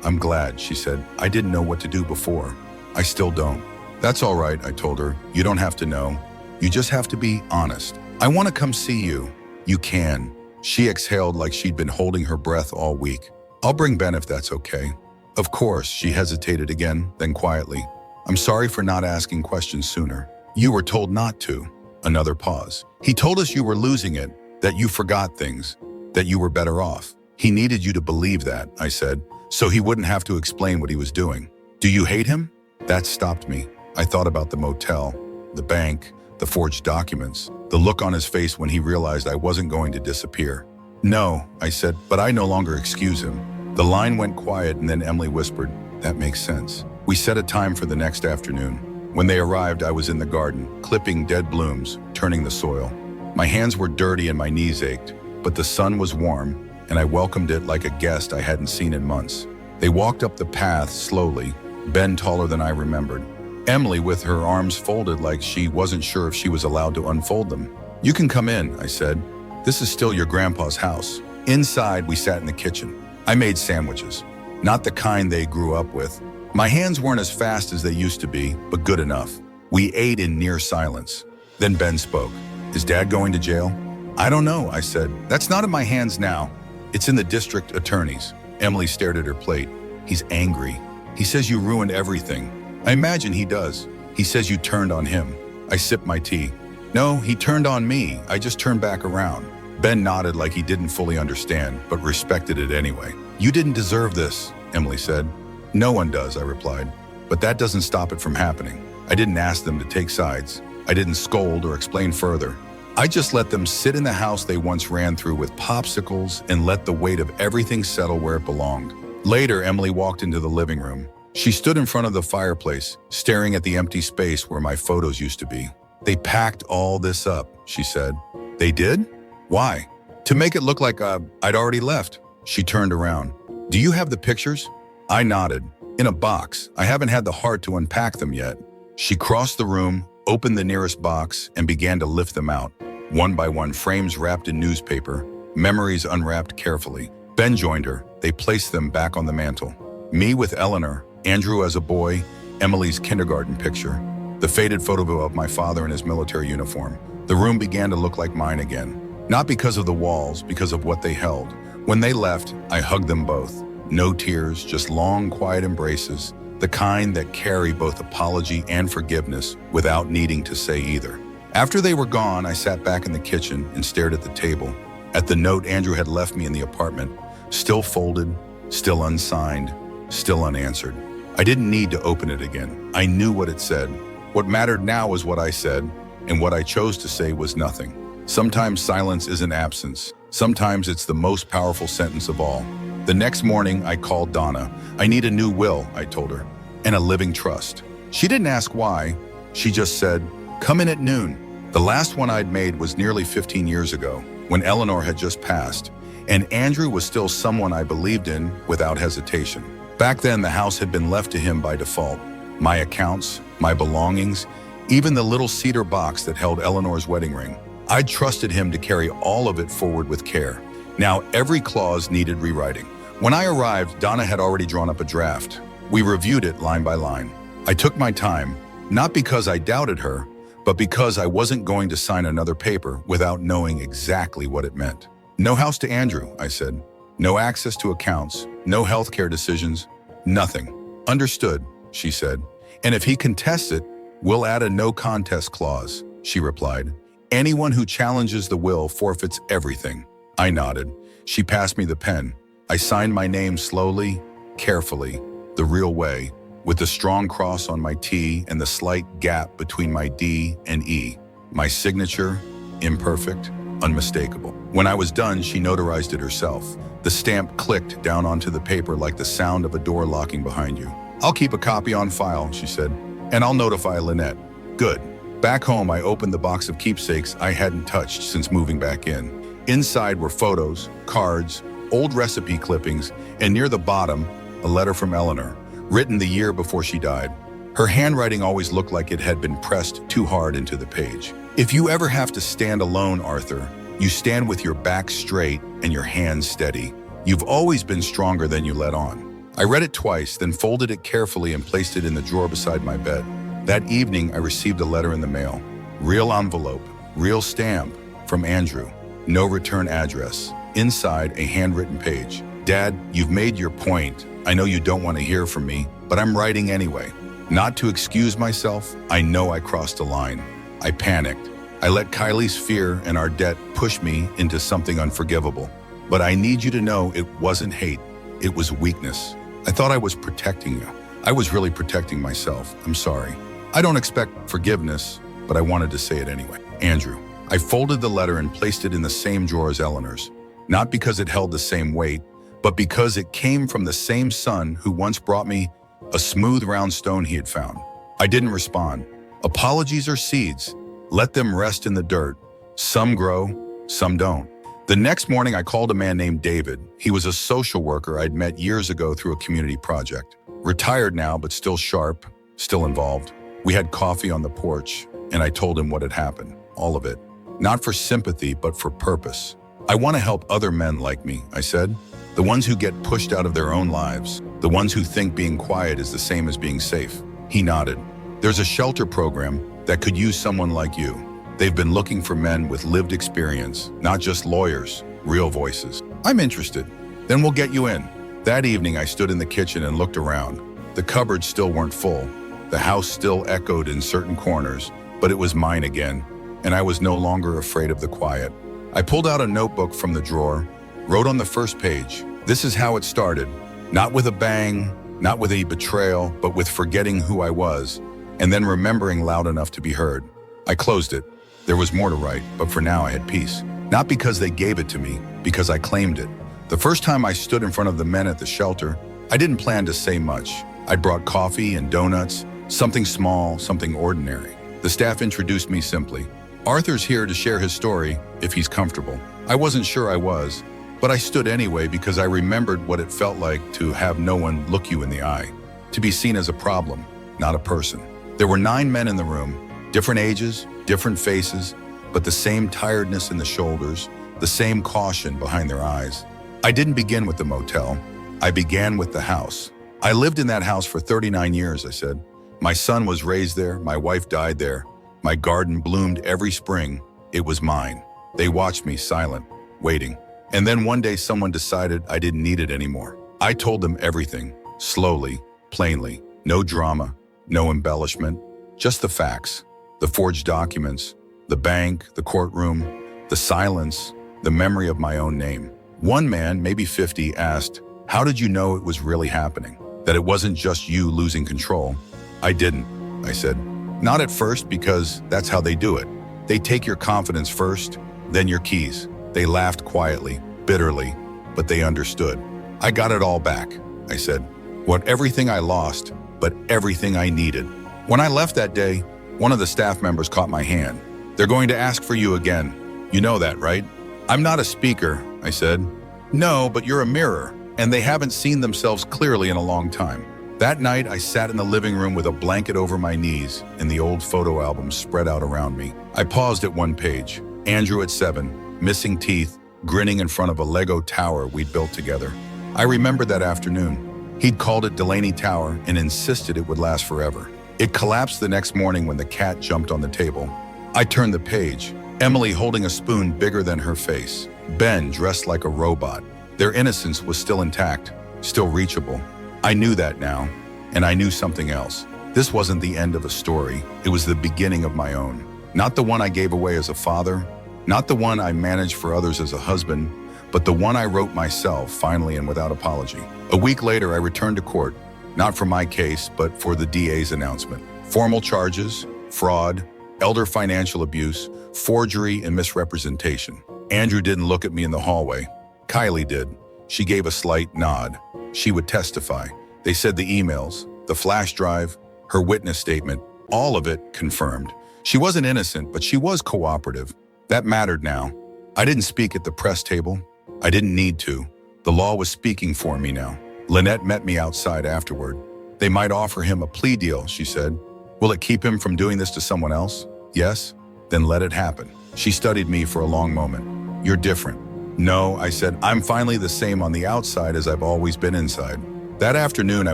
I'm glad, she said. "I didn't know what to do before. I still don't." "That's all right," I told her. "You don't have to know. You just have to be honest. I want to come see you." "You can." She exhaled like she'd been holding her breath all week. "I'll bring Ben if that's okay." "Of course," she hesitated again, then quietly. "I'm sorry for not asking questions sooner. You were told not to." Another pause. "He told us you were losing it, that you forgot things, that you were better off. He needed you to believe that," I said, "so he wouldn't have to explain what he was doing." "Do you hate him?" That stopped me. I thought about the motel, the bank, the forged documents, the the look on his face when he realized I wasn't going to disappear. "No," I said, "but I no longer excuse him." The line went quiet and then Emily whispered, "That makes sense." We set a time for the next afternoon. When they arrived, I was in the garden, clipping dead blooms, turning the soil. My hands were dirty and my knees ached, but the sun was warm, and I welcomed it like a guest I hadn't seen in months. They walked up the path slowly, Ben taller than I remembered. Emily with her arms folded like she wasn't sure if she was allowed to unfold them. "You can come in," I said. "This is still your grandpa's house." Inside, we sat in the kitchen. I made sandwiches, not the kind they grew up with. My hands weren't as fast as they used to be, but good enough. We ate in near silence. Then Ben spoke. "Is Dad going to jail?" "I don't know," I said. "That's not in my hands now. It's in the district attorney's." Emily stared at her plate. "He's angry. He says you ruined everything." "I imagine he does. He says you turned on him." I sipped my tea. "No, he turned on me. I just turned back around." Ben nodded like he didn't fully understand, but respected it anyway. "You didn't deserve this," Emily said. "No one does," I replied. "But that doesn't stop it from happening." I didn't ask them to take sides. I didn't scold or explain further. I just let them sit in the house they once ran through with popsicles and let the weight of everything settle where it belonged. Later, Emily walked into the living room. She stood in front of the fireplace, staring at the empty space where my photos used to be. "They packed all this up," she said. "They did? Why?" "To make it look like I'd already left." She turned around. "Do you have the pictures?" I nodded. "In a box. I haven't had the heart to unpack them yet." She crossed the room, opened the nearest box, and began to lift them out. One by one, frames wrapped in newspaper, memories unwrapped carefully. Ben joined her. They placed them back on the mantel. Me with Eleanor, Andrew as a boy, Emily's kindergarten picture, the faded photo of my father in his military uniform. The room began to look like mine again. Not because of the walls, because of what they held. When they left, I hugged them both. No tears, just long, quiet embraces, the kind that carry both apology and forgiveness without needing to say either. After they were gone, I sat back in the kitchen and stared at the table, at the note Andrew had left me in the apartment, still folded, still unsigned, still unanswered. I didn't need to open it again. I knew what it said. What mattered now was what I said, and what I chose to say was nothing. Sometimes silence isn't absence. Sometimes it's the most powerful sentence of all. The next morning, I called Donna. "I need a new will," I told her, "and a living trust." She didn't ask why. She just said, "Come in at noon." The last one I'd made was nearly 15 years ago, when Eleanor had just passed, and Andrew was still someone I believed in without hesitation. Back then, the house had been left to him by default. My accounts, my belongings, even the little cedar box that held Eleanor's wedding ring. I'd trusted him to carry all of it forward with care. Now every clause needed rewriting. When I arrived, Donna had already drawn up a draft. We reviewed it line by line. I took my time, not because I doubted her, but because I wasn't going to sign another paper without knowing exactly what it meant. "No house to Andrew," I said. "No access to accounts, no healthcare decisions, nothing." "Understood," she said. "And if he contests it, we'll add a no contest clause," she replied. "Anyone who challenges the will forfeits everything." I nodded. She passed me the pen. I signed my name slowly, carefully, the real way, with the strong cross on my T and the slight gap between my D and E. My signature, imperfect, unmistakable. When I was done, she notarized it herself. The stamp clicked down onto the paper like the sound of a door locking behind you. "I'll keep a copy on file," she said, "and I'll notify Lynette." Good. Back home, I opened the box of keepsakes I hadn't touched since moving back in. Inside were photos, cards, old recipe clippings, and near the bottom, a letter from Eleanor, written the year before she died. Her handwriting always looked like it had been pressed too hard into the page. "If you ever have to stand alone, Arthur, you stand with your back straight and your hands steady. You've always been stronger than you let on." I read it twice, then folded it carefully and placed it in the drawer beside my bed. That evening, I received a letter in the mail. Real envelope, real stamp, from Andrew. No return address. Inside, a handwritten page. "Dad, you've made your point. I know you don't want to hear from me, but I'm writing anyway. Not to excuse myself, I know I crossed a line. I panicked. I let Kylie's fear and our debt push me into something unforgivable. But I need you to know it wasn't hate. It was weakness. I thought I was protecting you. I was really protecting myself. I'm sorry. I don't expect forgiveness, but I wanted to say it anyway. Andrew." I folded the letter and placed it in the same drawer as Eleanor's, not because it held the same weight, but because it came from the same son who once brought me a smooth round stone he had found. I didn't respond. Apologies are seeds. Let them rest in the dirt. Some grow, some don't. The next morning, I called a man named David. He was a social worker I'd met years ago through a community project. Retired now, but still sharp, still involved. We had coffee on the porch, and I told him what had happened, all of it. Not for sympathy, but for purpose. I want to help other men like me, I said. The ones who get pushed out of their own lives. The ones who think being quiet is the same as being safe. He nodded. There's a shelter program that could use someone like you. They've been looking for men with lived experience, not just lawyers, real voices. I'm interested. Then we'll get you in. That evening, I stood in the kitchen and looked around. The cupboards still weren't full. The house still echoed in certain corners, but it was mine again, and I was no longer afraid of the quiet. I pulled out a notebook from the drawer, wrote on the first page, "This is how it started. Not with a bang, not with a betrayal, but with forgetting who I was, and then remembering loud enough to be heard." I closed it. There was more to write, but for now I had peace. Not because they gave it to me, because I claimed it. The first time I stood in front of the men at the shelter, I didn't plan to say much. I'd brought coffee and donuts, something small, something ordinary. The staff introduced me simply. "Arthur's here to share his story, if he's comfortable." I wasn't sure I was, but I stood anyway because I remembered what it felt like to have no one look you in the eye, to be seen as a problem, not a person. There were 9 men in the room, different ages, different faces, but the same tiredness in the shoulders, the same caution behind their eyes. I didn't begin with the motel. I began with the house. I lived in that house for 39 years, I said. My son was raised there, my wife died there. My garden bloomed every spring. It was mine. They watched me silent, waiting. And then one day someone decided I didn't need it anymore. I told them everything, slowly, plainly. No drama, no embellishment, just the facts. The forged documents, the bank, the courtroom, the silence, the memory of my own name. One man, maybe 50, asked, "How did you know it was really happening? That it wasn't just you losing control?" "I didn't," I said. "Not at first, because that's how they do it. They take your confidence first, then your keys." They laughed quietly, bitterly, but they understood. "I got it all back," I said. "What everything I lost, but everything I needed." When I left that day, one of the staff members caught my hand. "They're going to ask for you again. You know that, right?" "I'm not a speaker," I said. "No, but you're a mirror, and they haven't seen themselves clearly in a long time." That night, I sat in the living room with a blanket over my knees and the old photo albums spread out around me. I paused at one page. Andrew at 7, missing teeth, grinning in front of a Lego tower we'd built together. I remembered that afternoon. He'd called it Delaney Tower and insisted it would last forever. It collapsed the next morning when the cat jumped on the table. I turned the page. Emily holding a spoon bigger than her face. Ben dressed like a robot. Their innocence was still intact, still reachable. I knew that now, and I knew something else. This wasn't the end of a story. It was the beginning of my own. Not the one I gave away as a father, not the one I managed for others as a husband, but the one I wrote myself, finally and without apology. A week later, I returned to court, not for my case, but for the DA's announcement. Formal charges, fraud, elder financial abuse, forgery, and misrepresentation. Andrew didn't look at me in the hallway. Kylie did. She gave a slight nod. She would testify. They said the emails, the flash drive, her witness statement, all of it confirmed. She wasn't innocent, but she was cooperative. That mattered now. I didn't speak at the press table. I didn't need to. The law was speaking for me now. Lynette met me outside afterward. They might offer him a plea deal, she said. Will it keep him from doing this to someone else? Yes? Then let it happen. She studied me for a long moment. You're different. No, I said, I'm finally the same on the outside as I've always been inside. That afternoon, I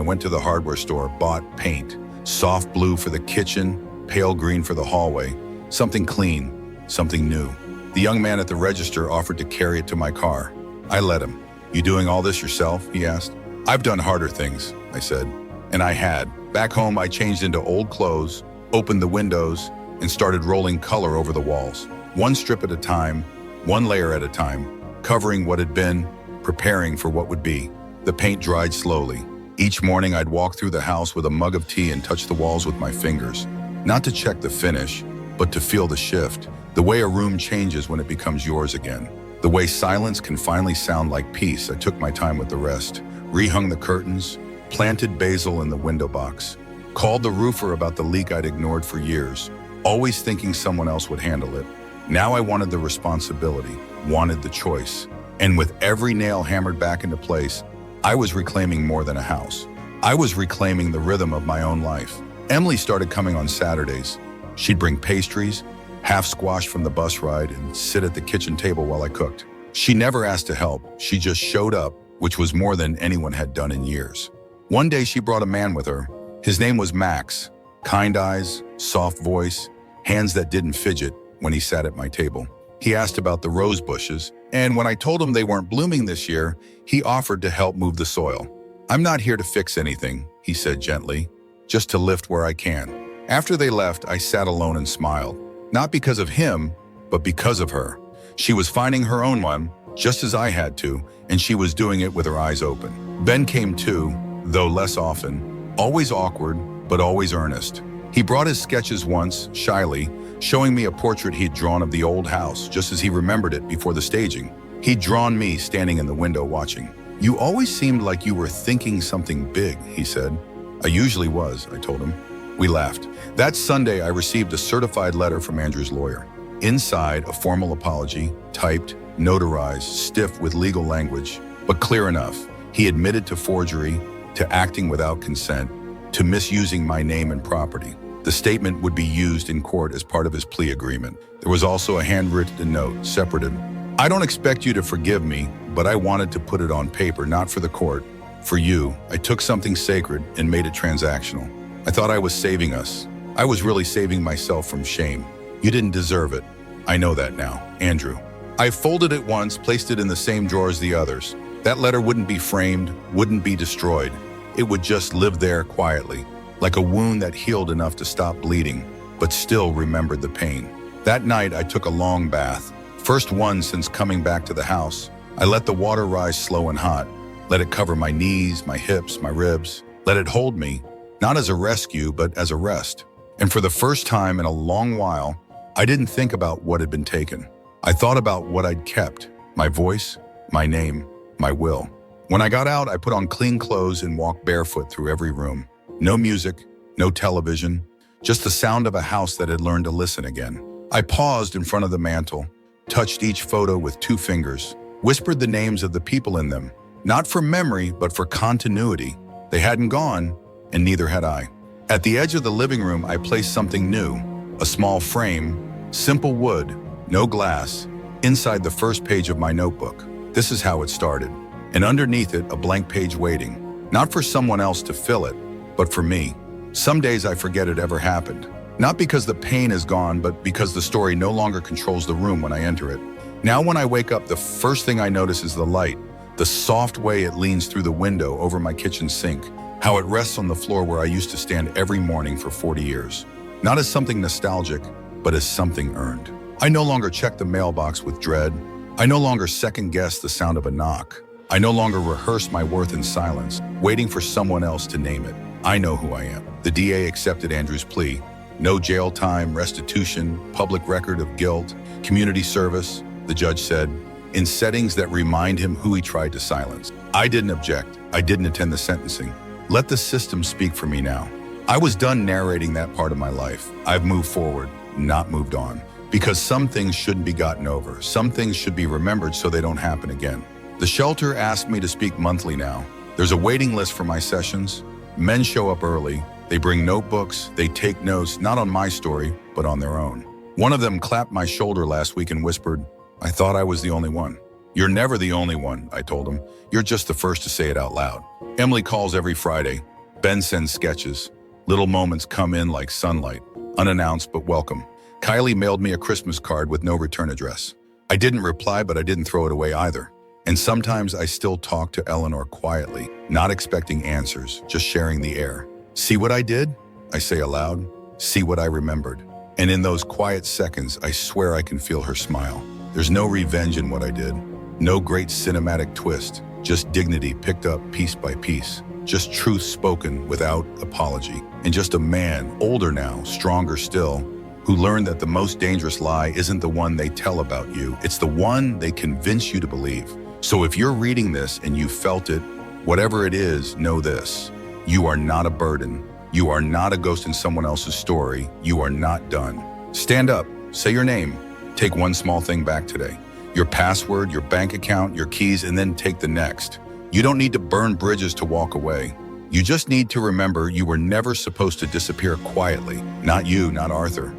went to the hardware store, bought paint. Soft blue for the kitchen, pale green for the hallway. Something clean, something new. The young man at the register offered to carry it to my car. I let him. You doing all this yourself? He asked. I've done harder things, I said. And I had. Back home, I changed into old clothes, opened the windows, and started rolling color over the walls. One strip at a time, one layer at a time, covering what had been, preparing for what would be. The paint dried slowly. Each morning, I'd walk through the house with a mug of tea and touch the walls with my fingers. Not to check the finish, but to feel the shift. The way a room changes when it becomes yours again. The way silence can finally sound like peace. I took my time with the rest, rehung the curtains, planted basil in the window box, called the roofer about the leak I'd ignored for years, always thinking someone else would handle it. Now I wanted the responsibility, wanted the choice. And with every nail hammered back into place, I was reclaiming more than a house. I was reclaiming the rhythm of my own life. Emily started coming on Saturdays. She'd bring pastries, half squash from the bus ride, and sit at the kitchen table while I cooked. She never asked to help. She just showed up, which was more than anyone had done in years. One day she brought a man with her. His name was Max. Kind eyes, soft voice, hands that didn't fidget when he sat at my table. He asked about the rose bushes, and when I told him they weren't blooming this year, he offered to help move the soil. "I'm not here to fix anything," he said gently, "just to lift where I can." After they left, I sat alone and smiled. Not because of him, but because of her. She was finding her own one, just as I had to, and she was doing it with her eyes open. Ben came too, though less often, always awkward, but always earnest. He brought his sketches once, shyly, showing me a portrait he'd drawn of the old house, just as he remembered it before the staging. He'd drawn me standing in the window watching. "You always seemed like you were thinking something big," he said. "I usually was," I told him. We laughed. That Sunday, I received a certified letter from Andrew's lawyer. Inside, a formal apology, typed, notarized, stiff with legal language, but clear enough. He admitted to forgery, to acting without consent, to misusing my name and property. The statement would be used in court as part of his plea agreement. There was also a handwritten note, separated. "I don't expect you to forgive me, but I wanted to put it on paper, not for the court. For you, I took something sacred and made it transactional. I thought I was saving us. I was really saving myself from shame. You didn't deserve it. I know that now. Andrew." I folded it once, placed it in the same drawer as the others. That letter wouldn't be framed, wouldn't be destroyed. It would just live there quietly, like a wound that healed enough to stop bleeding, but still remembered the pain. That night, I took a long bath, first one since coming back to the house. I let the water rise slow and hot, let it cover my knees, my hips, my ribs, let it hold me, not as a rescue, but as a rest. And for the first time in a long while, I didn't think about what had been taken. I thought about what I'd kept, my voice, my name, my will. When I got out, I put on clean clothes and walked barefoot through every room. No music, no television, just the sound of a house that had learned to listen again. I paused in front of the mantel, touched each photo with 2 fingers, whispered the names of the people in them, not for memory, but for continuity. They hadn't gone, and neither had I. At the edge of the living room, I placed something new, a small frame, simple wood, no glass, inside the first page of my notebook. This is how it started. And underneath it, a blank page waiting, not for someone else to fill it, but for me. Some days I forget it ever happened. Not because the pain is gone, but because the story no longer controls the room when I enter it. Now when I wake up, the first thing I notice is the light, the soft way it leans through the window over my kitchen sink, how it rests on the floor where I used to stand every morning for 40 years. Not as something nostalgic, but as something earned. I no longer check the mailbox with dread. I no longer second-guess the sound of a knock. I no longer rehearse my worth in silence, waiting for someone else to name it. I know who I am. The DA accepted Andrew's plea. No jail time, restitution, public record of guilt, community service, the judge said, in settings that remind him who he tried to silence. I didn't object. I didn't attend the sentencing. Let the system speak for me now. I was done narrating that part of my life. I've moved forward, not moved on. Because some things shouldn't be gotten over. Some things should be remembered so they don't happen again. The shelter asked me to speak monthly now. There's a waiting list for my sessions. Men show up early. They bring notebooks. They take notes, not on my story, but on their own. One of them clapped my shoulder last week and whispered, "I thought I was the only one." "You're never the only one," I told him. "You're just the first to say it out loud." Emily calls every Friday. Ben sends sketches. Little moments come in like sunlight, unannounced but welcome. Kylie mailed me a Christmas card with no return address. I didn't reply, but I didn't throw it away either. And sometimes I still talk to Eleanor quietly, not expecting answers, just sharing the air. "See what I did?" I say aloud. "See what I remembered." And in those quiet seconds, I swear I can feel her smile. There's no revenge in what I did. No great cinematic twist, just dignity picked up piece by piece. Just truth spoken without apology. And just a man, older now, stronger still, who learn that the most dangerous lie isn't the one they tell about you, it's the one they convince you to believe. So if you're reading this and you felt it, whatever it is, know this. You are not a burden. You are not a ghost in someone else's story. You are not done. Stand up, say your name, take one small thing back today. Your password, your bank account, your keys, and then take the next. You don't need to burn bridges to walk away. You just need to remember you were never supposed to disappear quietly. Not you, not Arthur.